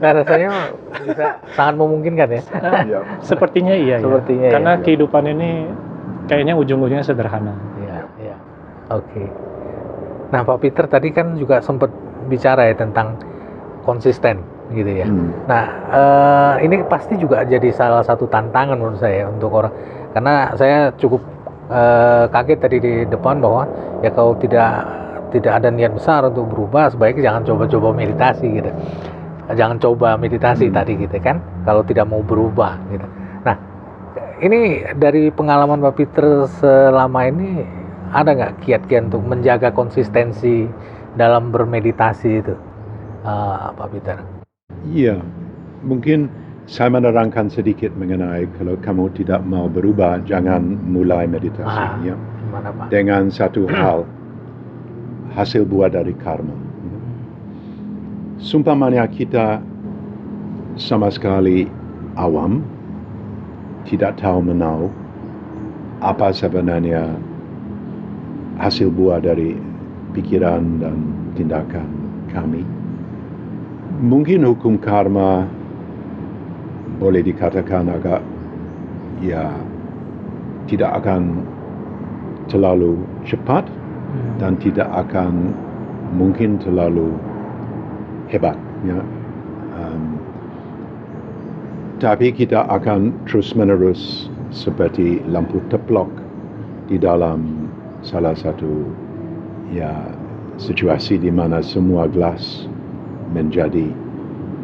Speaker 1: Nah rasanya bisa sangat memungkinkan ya.
Speaker 3: Sepertinya iya.
Speaker 1: Sepertinya
Speaker 3: karena kehidupan ini kayaknya ujung-ujungnya sederhana.
Speaker 1: Iya. Oke. Nah Pak Peter tadi kan juga sempat bicara ya tentang konsisten gitu ya. Nah ini pasti juga jadi salah satu tantangan menurut saya untuk orang, karena saya cukup kaget tadi di depan bahwa ya kalau tidak ada niat besar untuk berubah, sebaiknya jangan coba-coba meditasi gitu. Jangan coba meditasi tadi gitu kan, kalau tidak mau berubah gitu. Nah ini dari pengalaman Pak Peter selama ini ada nggak kiat-kiat untuk menjaga konsistensi dalam bermeditasi itu, Pak Peter?
Speaker 2: Iya, mungkin saya menerangkan sedikit mengenai kalau kamu tidak mau berubah, jangan mulai meditasi. Ya.
Speaker 1: Gimana, Pak?
Speaker 2: Dengan satu hal, hasil buah dari karma. Sumpamanya kita sama sekali awam, tidak tahu menau apa sebenarnya hasil buah dari pikiran dan tindakan kami. Mungkin hukum karma boleh dikatakan agak tidak akan terlalu cepat dan tidak akan mungkin terlalu hebat ya. Tapi kita akan terus menerus seperti lampu teplok di dalam salah satu situasi di mana semua gelas menjadi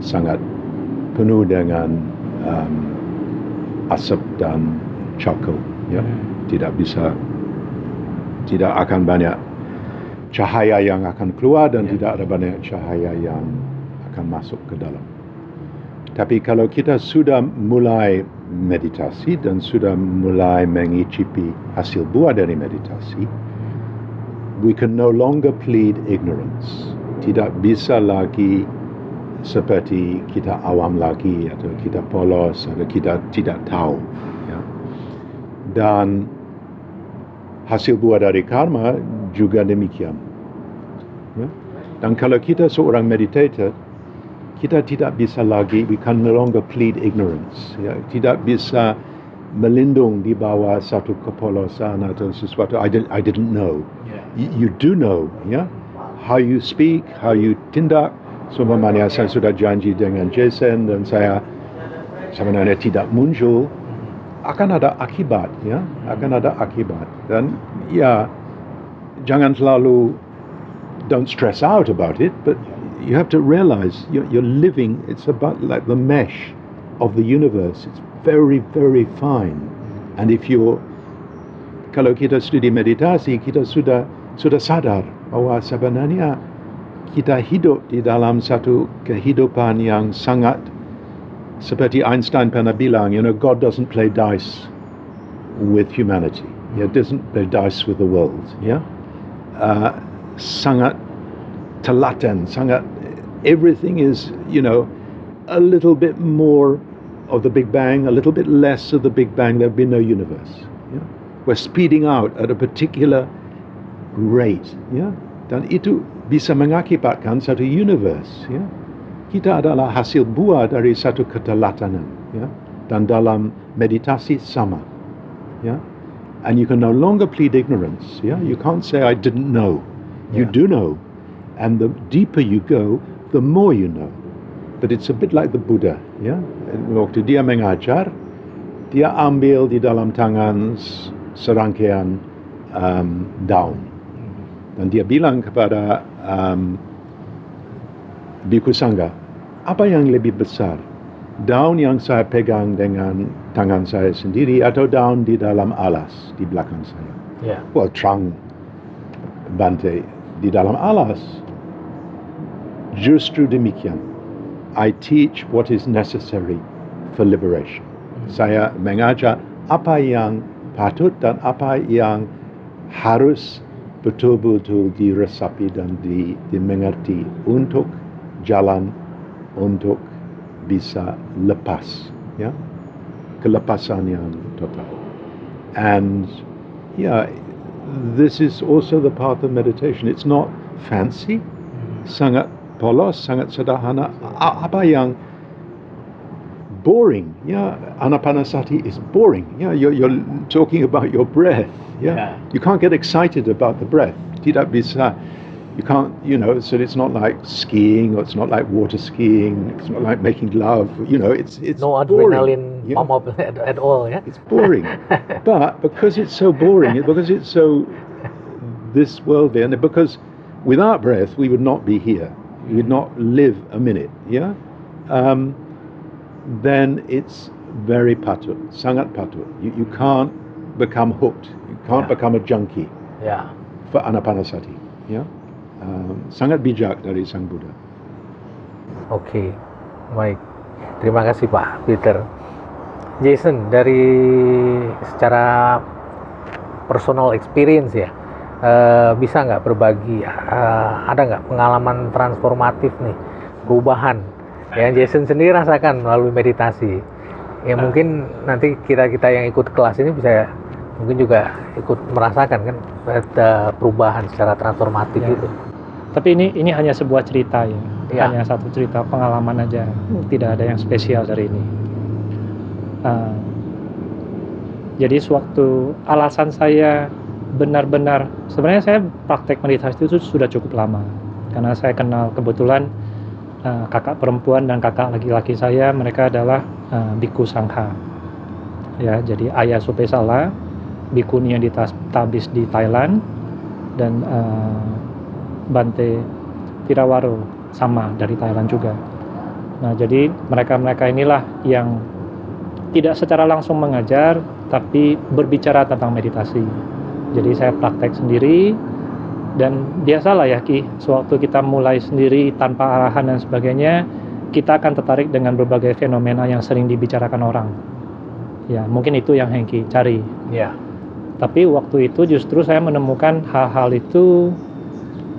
Speaker 2: sangat penuh dengan um, asap dan charcoal, ya. Tidak akan banyak cahaya yang akan keluar dan tidak ada banyak cahaya yang akan masuk ke dalam. Tapi kalau kita sudah mulai meditasi dan sudah mulai mengicipi hasil buah dari meditasi, we can no longer plead ignorance. Tidak bisa lagi seperti kita awam lagi, atau kita polos, atau kita tidak tahu. Ya. Dan hasil buah dari karma juga demikian. Ya. Dan kalau kita seorang meditator, kita tidak bisa lagi, we can no longer plead ignorance. Ya. Tidak bisa melindung di bawah satu kepolosan atau sesuatu. I didn't know. You do know, ya. How you speak, how you tindak. Seumpamanya saya sudah janji dengan Jason dan saya sebenarnya tidak muncul, akan ada akibat, ya. Akan ada akibat. Dan ya, jangan terlalu, don't stress out about it, but you have to realize you're living, it's about like the mesh of the universe. It's very, very fine. And kalau kita studi meditasi, kita sudah sadar bahwa sebenarnya kita hidup di dalam satu kehidupan yang sangat, seperti Einstein pernah bilang, God doesn't play dice with humanity. He doesn't play dice with the world. Yeah, sangat telaten, everything is, a little bit more of the Big Bang, a little bit less of the Big Bang, there'd be no universe. Yeah? We're speeding out at a particular rate. Yeah? Dan itu bisa mengakibatkan satu universe. Yeah? Kita adalah hasil buah dari satu ketelatanan. Yeah? Dan dalam meditasi sama. Yeah? And you can no longer plead ignorance. Yeah? You can't say, I didn't know. You do know. And the deeper you go, the more you know. But it's a bit like the Buddha. Ya? Waktu dia mengajar, dia ambil di dalam tangan serangkaian daun. Dan dia bilang kepada Bhikkhu Sangha, apa yang lebih besar? Daun yang saya pegang dengan tangan saya sendiri atau daun di dalam alas di belakang saya?
Speaker 1: Yeah.
Speaker 2: Well, terang Bante, di dalam alas. Justru demikian. I teach what is necessary for liberation. Saya mengajar apa yang patut dan apa yang harus betul-betul diresapi dan dimengerti untuk jalan, untuk bisa lepas, ya, kelepasan yang total. And this is also the path of meditation. It's not fancy, sangat polos, sangat sederhana. Apa yang boring, Anapanasati is boring. You're talking about your breath. You can't get excited about the breath. Tidak bisa. You can't, so it's not like skiing, or it's not like water skiing, it's not like making love, it's
Speaker 1: no
Speaker 2: boring.
Speaker 1: Adrenaline pump up at all, yeah?
Speaker 2: It's boring. But because it's so boring, because it's so this worldly, and because without breath we would not be here. We would not live a minute, then it's very patut, sangat patut. You can't become hooked. You can't become a junkie for Anapanasati. Sangat bijak dari Sang Buddha.
Speaker 1: Oke, baik. Terima kasih Pak Peter. Jason, dari secara personal experience ya, bisa nggak berbagi, ada nggak pengalaman transformatif nih, perubahan yang Jason sendiri rasakan melalui meditasi? Ya mungkin nanti kita yang ikut kelas ini bisa mungkin juga ikut merasakan kan ada perubahan secara transformatif itu.
Speaker 3: Tapi ini hanya sebuah cerita ya, hanya satu cerita pengalaman aja, tidak ada yang spesial dari ini. Jadi sewaktu alasan saya benar-benar, sebenarnya saya praktek meditasi itu sudah cukup lama, karena saya kenal kebetulan kakak perempuan dan kakak laki-laki saya, mereka adalah Bhikkhu Sangha. Ya, jadi ayah Supesala, bhikkhuni yang ditabis di Thailand, dan Bante Tirawaro sama dari Thailand juga. Nah, jadi mereka inilah yang tidak secara langsung mengajar, tapi berbicara tentang meditasi. Jadi saya praktek sendiri, dan biasalah ya Ki, sewaktu kita mulai sendiri tanpa arahan dan sebagainya, kita akan tertarik dengan berbagai fenomena yang sering dibicarakan orang. Ya, mungkin itu yang Hengki cari.
Speaker 1: Ya.
Speaker 3: Tapi waktu itu justru saya menemukan hal-hal itu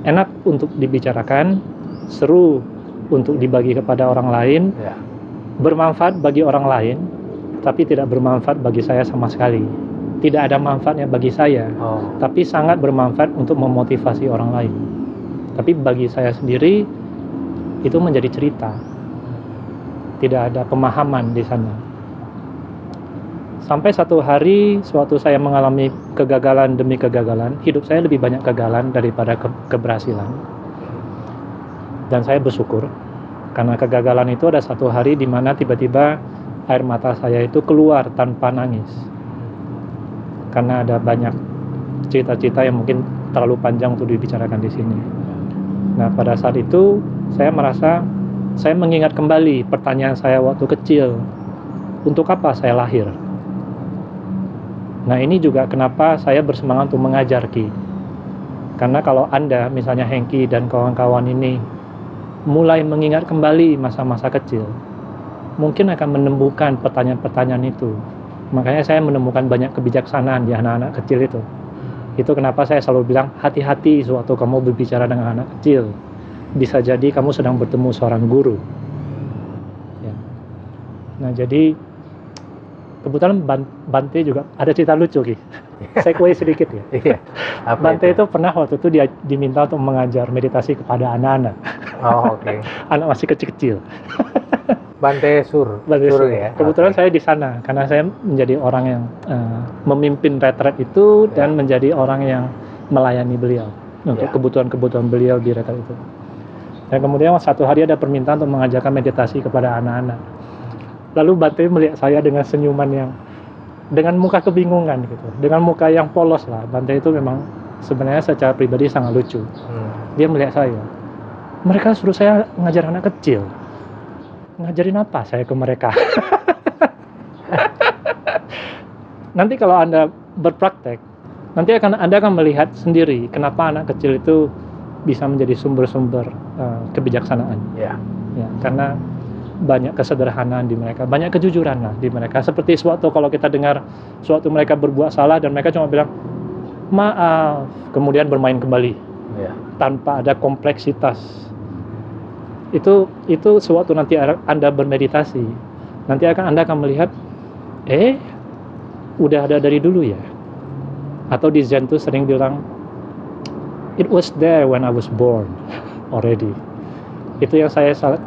Speaker 3: enak untuk dibicarakan, seru untuk dibagi kepada orang lain,
Speaker 1: Ya.
Speaker 3: bermanfaat bagi orang lain, tapi tidak bermanfaat bagi saya sama sekali. Tidak ada manfaatnya bagi saya, tapi sangat bermanfaat untuk memotivasi orang lain. Tapi bagi saya sendiri, itu menjadi cerita. Tidak ada pemahaman di sana. Sampai satu hari, suatu saya mengalami kegagalan demi kegagalan, hidup saya lebih banyak kegagalan daripada keberhasilan. Dan saya bersyukur, karena kegagalan itu ada satu hari di mana tiba-tiba air mata saya itu keluar tanpa nangis. Karena ada banyak cerita-cerita yang mungkin terlalu panjang untuk dibicarakan di sini. Nah, pada saat itu saya merasa saya mengingat kembali pertanyaan saya waktu kecil, untuk apa saya lahir? Nah, ini juga kenapa saya bersemangat untuk mengajar Ki. Karena kalau Anda, misalnya Hengki dan kawan-kawan ini mulai mengingat kembali masa-masa kecil, mungkin akan menemukan pertanyaan-pertanyaan itu. Makanya saya menemukan banyak kebijaksanaan di anak-anak kecil itu. Itu kenapa saya selalu bilang, hati-hati sewaktu kamu berbicara dengan anak kecil. Bisa jadi kamu sedang bertemu seorang guru. Ya. Nah, jadi kebetulan Bante juga ada cerita lucu, Ki. Saya kuai sedikit ya.
Speaker 1: Iya.
Speaker 3: Bante itu pernah waktu itu dia diminta untuk mengajar meditasi kepada anak-anak.
Speaker 1: Oh, oke.
Speaker 3: Anak masih kecil-kecil.
Speaker 1: Bante Sur ya.
Speaker 3: Kebetulan saya di sana karena saya menjadi orang yang memimpin retret itu dan menjadi orang yang melayani beliau untuk kebutuhan-kebutuhan beliau di retret itu. Dan kemudian satu hari ada permintaan untuk mengajarkan meditasi kepada anak-anak. Lalu Bante melihat saya dengan senyuman yang dengan muka kebingungan gitu, dengan muka yang polos lah. Bante itu memang sebenarnya secara pribadi sangat lucu. Dia melihat saya, mereka suruh saya ngajar anak kecil. Ngajarin apa saya ke mereka? Nanti kalau Anda berpraktek, nanti Anda akan melihat sendiri kenapa anak kecil itu bisa menjadi sumber-sumber kebijaksanaan. Ya, karena banyak kesederhanaan di mereka, banyak kejujuran lah di mereka. Seperti suatu kalau kita dengar suatu mereka berbuat salah dan mereka cuma bilang maaf, kemudian bermain kembali tanpa ada kompleksitas. Itu sewaktu nanti Anda bermeditasi, nanti Anda akan melihat, udah ada dari dulu ya. Atau di Zen tuh sering bilang, it was there when I was born already. Itu yang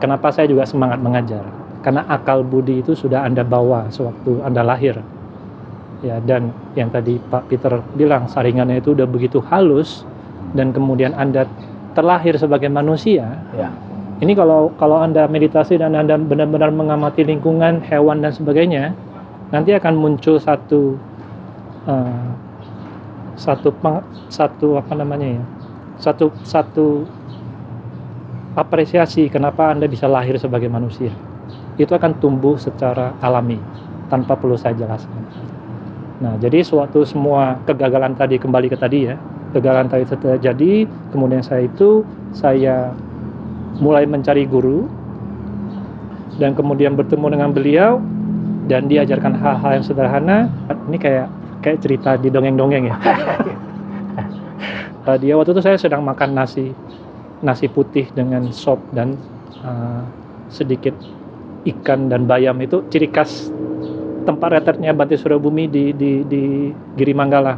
Speaker 3: kenapa saya juga semangat mengajar. Karena akal budi itu sudah Anda bawa sewaktu Anda lahir. Ya, dan yang tadi Pak Peter bilang, saringannya itu udah begitu halus, dan kemudian Anda terlahir sebagai manusia. Ini kalau Anda meditasi dan Anda benar-benar mengamati lingkungan, hewan dan sebagainya, nanti akan muncul satu apresiasi kenapa Anda bisa lahir sebagai manusia. Itu akan tumbuh secara alami tanpa perlu saya jelaskan. Nah, jadi sewaktu semua kegagalan tadi kembali ke tadi ya, kegagalan tadi terjadi, kemudian saya mulai mencari guru dan kemudian bertemu dengan beliau dan diajarkan hal-hal yang sederhana. Ini kayak cerita di dongeng-dongeng ya. Dia waktu itu saya sedang makan nasi putih dengan sop dan sedikit ikan dan bayam. Itu ciri khas tempat retretnya Bante Surabumi di Giri Manggala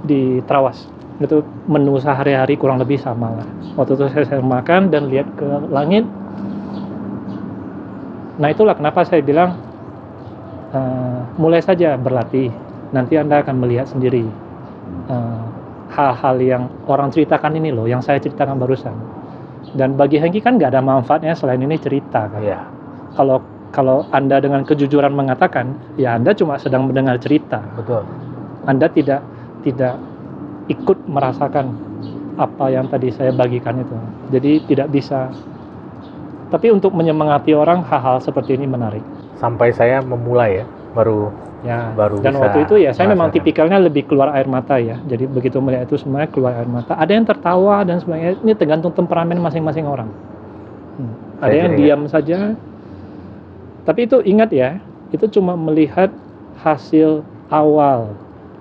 Speaker 3: di Trawas. Itu menu sehari-hari kurang lebih sama lah. Waktu itu saya makan dan lihat ke langit. Nah, itulah kenapa saya bilang mulai saja berlatih. Nanti Anda akan melihat sendiri hal-hal yang orang ceritakan ini loh, yang saya ceritakan barusan. Dan bagi Hengki kan nggak ada manfaatnya selain ini cerita kan. Kalau Anda dengan kejujuran mengatakan, ya Anda cuma sedang mendengar cerita.
Speaker 1: Betul.
Speaker 3: Anda tidak ikut merasakan apa yang tadi saya bagikan itu. Jadi tidak bisa. Tapi untuk menyemangati orang, hal-hal seperti ini menarik.
Speaker 1: Sampai saya memulai ya, baru
Speaker 3: Ya,
Speaker 1: baru
Speaker 3: dan
Speaker 1: bisa
Speaker 3: waktu itu ya saya memang
Speaker 1: merasakan.
Speaker 3: tipikalnya lebih keluar air mata ya. Jadi begitu melihat itu semuanya keluar air mata. Ada yang tertawa dan sebagainya. Ini tergantung temperamen masing-masing orang. Ada
Speaker 1: Saya
Speaker 3: yang
Speaker 1: jadi
Speaker 3: diam saja. Tapi itu ingat ya, itu cuma melihat hasil awal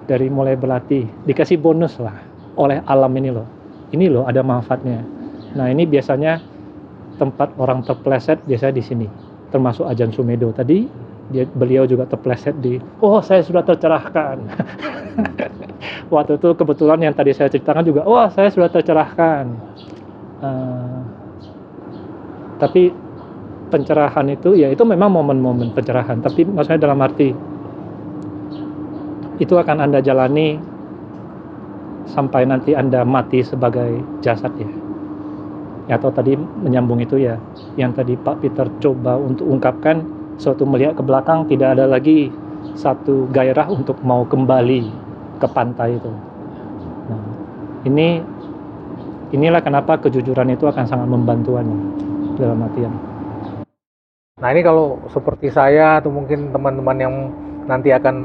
Speaker 3: dari mulai berlatih. Dikasih bonus lah oleh alam ini loh. Ini loh ada manfaatnya. Nah ini biasanya tempat orang terpleset biasanya di sini. Termasuk Ajahn Sumedho tadi. Beliau juga terpleset di, oh saya sudah tercerahkan. Waktu itu kebetulan yang tadi saya ceritakan juga, oh saya sudah tercerahkan. Tapi pencerahan itu, ya itu memang momen-momen pencerahan. Tapi maksudnya dalam arti, itu akan Anda jalani sampai nanti Anda mati sebagai jasad ya. Atau tadi menyambung itu ya, yang tadi Pak Peter coba untuk ungkapkan, suatu melihat ke belakang tidak ada lagi satu gairah untuk mau kembali ke pantai itu. Nah, inilah kenapa kejujuran itu akan sangat membantu Anda dalam artian.
Speaker 1: Nah ini kalau seperti saya atau mungkin teman-teman yang nanti akan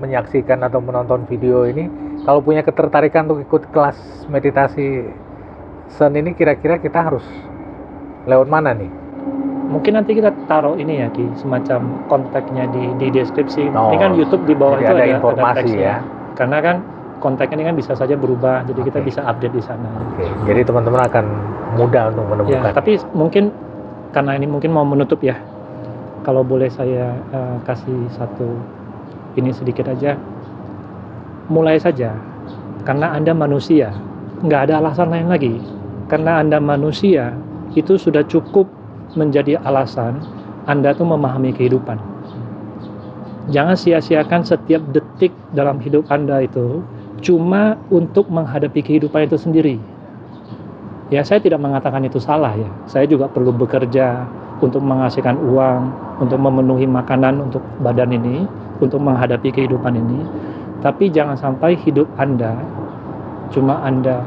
Speaker 1: menyaksikan atau menonton video ini, kalau punya ketertarikan untuk ikut kelas meditasi Zen ini, kira-kira kita harus lewat mana nih?
Speaker 3: Mungkin nanti kita taruh ini ya di semacam kontaknya di deskripsi. Ini kan YouTube di bawah
Speaker 1: jadi
Speaker 3: itu
Speaker 1: ada informasi
Speaker 3: ada teksnya.
Speaker 1: ya.
Speaker 3: Karena kan kontak ini kan bisa saja berubah, jadi kita
Speaker 1: Oke.
Speaker 3: bisa update di sana.
Speaker 1: Oke, jadi teman-teman akan mudah untuk menemukan.
Speaker 3: Ya, tapi mungkin karena ini mungkin mau menutup ya. Kalau boleh saya kasih satu ini sedikit aja. Mulai saja. Karena Anda manusia, nggak ada alasan lain lagi. Karena Anda manusia, itu sudah cukup menjadi alasan Anda tuh memahami kehidupan. Jangan sia-siakan setiap detik dalam hidup Anda itu cuma untuk menghadapi kehidupan itu sendiri. Ya, saya tidak mengatakan itu salah ya. Saya juga perlu bekerja untuk menghasilkan uang, untuk memenuhi makanan untuk badan ini, untuk menghadapi kehidupan ini. Tapi jangan sampai hidup Anda cuma Anda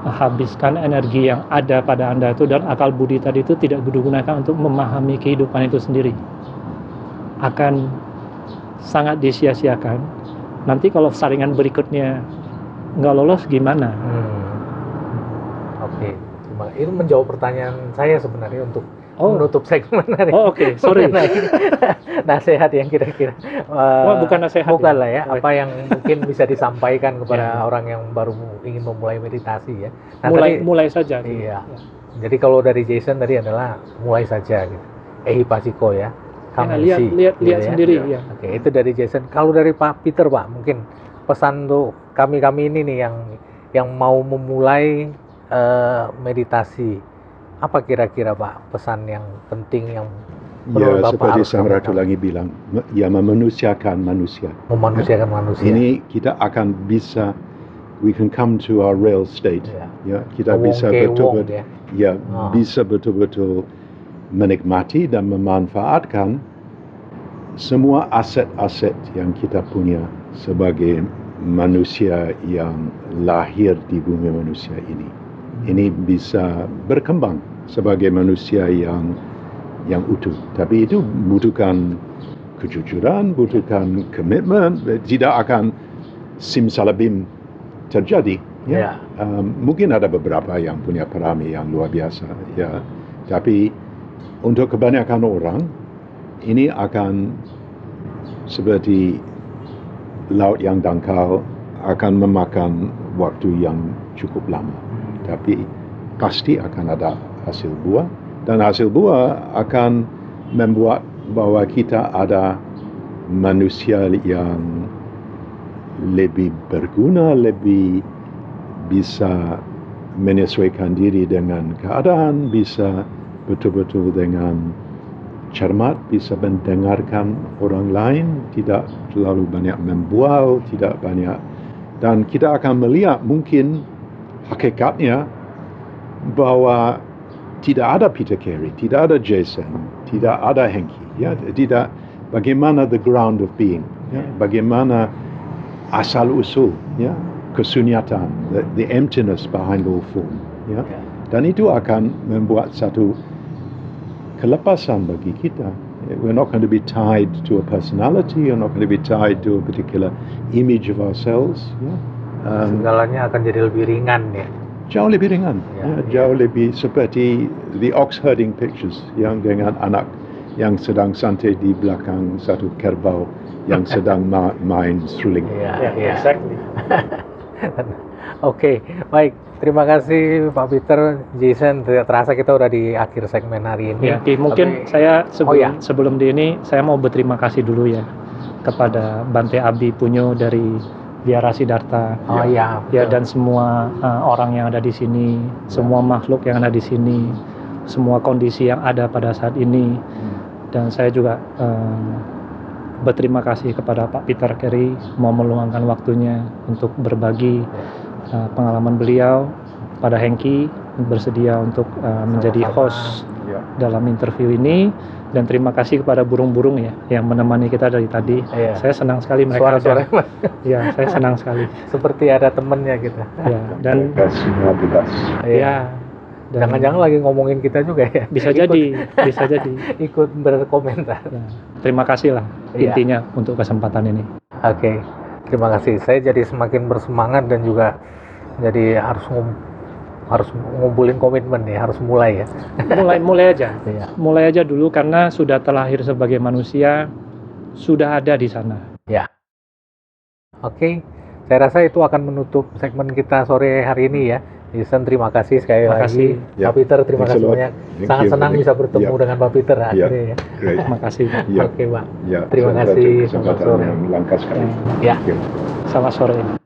Speaker 3: habiskan energi yang ada pada Anda itu, dan akal budi tadi itu tidak digunakan untuk memahami kehidupan itu sendiri. Akan sangat disia-siakan. Nanti kalau saringan berikutnya nggak lolos gimana?
Speaker 1: Oke. Itu menjawab pertanyaan saya sebenarnya untuk menutup segmen hari.
Speaker 3: Oh oke, sorry.
Speaker 1: Nasihat yang kira-kira
Speaker 3: bukan nasihat.
Speaker 1: Bukan lah ya. Apa yang mungkin bisa disampaikan kepada orang yang baru ingin memulai meditasi ya. Nah,
Speaker 3: mulai saja.
Speaker 1: Iya. Jadi kalau dari Jason tadi adalah mulai saja gitu. Ehipasiko ya.
Speaker 3: Lihat
Speaker 1: gitu
Speaker 3: sendiri ya.
Speaker 1: Oke, itu dari Jason. Kalau dari Pak Peter, Pak, mungkin pesan untuk kami ini nih yang mau memulai meditasi, apa kira-kira Pak pesan yang penting yang menurut Bapak
Speaker 2: seperti
Speaker 1: harus
Speaker 2: Samratu lagi bilang, ya memanusiakan manusia.
Speaker 1: Memanusiakan manusia.
Speaker 2: Ini kita akan bisa, we can come to our real state. Ya, kita bisa betul-betul bisa betul-betul menikmati dan memanfaatkan semua aset-aset yang kita punya sebagai manusia yang lahir di bumi manusia ini. Ini bisa berkembang sebagai manusia yang utuh. Tapi itu butuhkan kejujuran, butuhkan komitmen. Tidak akan simsalabim terjadi. Ya. Mungkin ada beberapa yang punya parami yang luar biasa. Ya. Tapi untuk kebanyakan orang, ini akan seperti laut yang dangkal, akan memakan waktu yang cukup lama. Tapi pasti akan ada hasil buah, dan hasil buah akan membuat bahwa kita ada manusia yang lebih berguna, lebih bisa menyesuaikan diri dengan keadaan, bisa betul-betul dengan cermat, bisa mendengarkan orang lain, tidak terlalu banyak membual, tidak banyak, dan kita akan melihat mungkin hakikatnya bahwa tidak ada Peter Carey, tidak ada Jason, tidak ada Henki, ya, tidak bagaimana the ground of being, ya, bagaimana asal usul, ya, kesunyatan, the emptiness behind all form, dan itu akan membuat satu kelepasan bagi kita We're not going to be tied to a personality. We're not going to be tied to a particular image of ourselves. Yeah.
Speaker 1: Segalanya akan jadi lebih ringan ya.
Speaker 2: Jauh lebih ringan.
Speaker 1: Ya,
Speaker 2: jauh lebih seperti the ox herding pictures yang dengan anak yang sedang santai di belakang satu kerbau yang sedang main seruling.
Speaker 3: Exactly.
Speaker 1: Oke, baik. Terima kasih Pak Peter, Jason. Tidak terasa kita udah di akhir segmen hari ini.
Speaker 3: Ya, mungkin saya sebelum di ini saya mau berterima kasih dulu ya kepada Bante Abi Punyo dari Biara Siddhartha.
Speaker 1: Oh iya.
Speaker 3: Ya, dan semua orang yang ada di sini, semua makhluk yang ada di sini, semua kondisi yang ada pada saat ini. Dan saya juga berterima kasih kepada Pak Peter Carey mau meluangkan waktunya untuk berbagi pengalaman beliau pada Hengki, bersedia untuk menjadi host dalam interview ini. Dan terima kasih kepada burung-burung ya yang menemani kita dari tadi. Saya senang sekali mereka.
Speaker 1: Suara-suara.
Speaker 3: Ya, saya senang sekali.
Speaker 1: Seperti ada temennya gitu.
Speaker 3: Ya, dan
Speaker 1: ya. Jangan-jangan lagi ngomongin kita juga ya.
Speaker 3: Bisa jadi.
Speaker 1: Ikut berkomentar.
Speaker 3: Ya, terima kasih lah intinya untuk kesempatan ini.
Speaker 1: Oke. Terima kasih. Saya jadi semakin bersemangat dan juga jadi harus ngumpulin komitmen nih, harus mulai ya.
Speaker 3: Mulai aja.
Speaker 1: Iya.
Speaker 3: Mulai aja dulu karena sudah terlahir sebagai manusia, sudah ada di sana.
Speaker 1: Ya. Oke. Saya rasa itu akan menutup segmen kita sore hari ini ya. Jason, terima kasih sekali lagi.
Speaker 2: Ya.
Speaker 1: Pak Peter, terima kasih banyak. Sangat senang bisa bertemu dengan Pak Peter akhirnya ya.
Speaker 3: Terima kasih.
Speaker 1: Oke, Pak.
Speaker 2: Ya,
Speaker 1: Terima kasih.
Speaker 2: Kesempatan yang langka sekali.
Speaker 1: Ya.
Speaker 3: Selamat sore.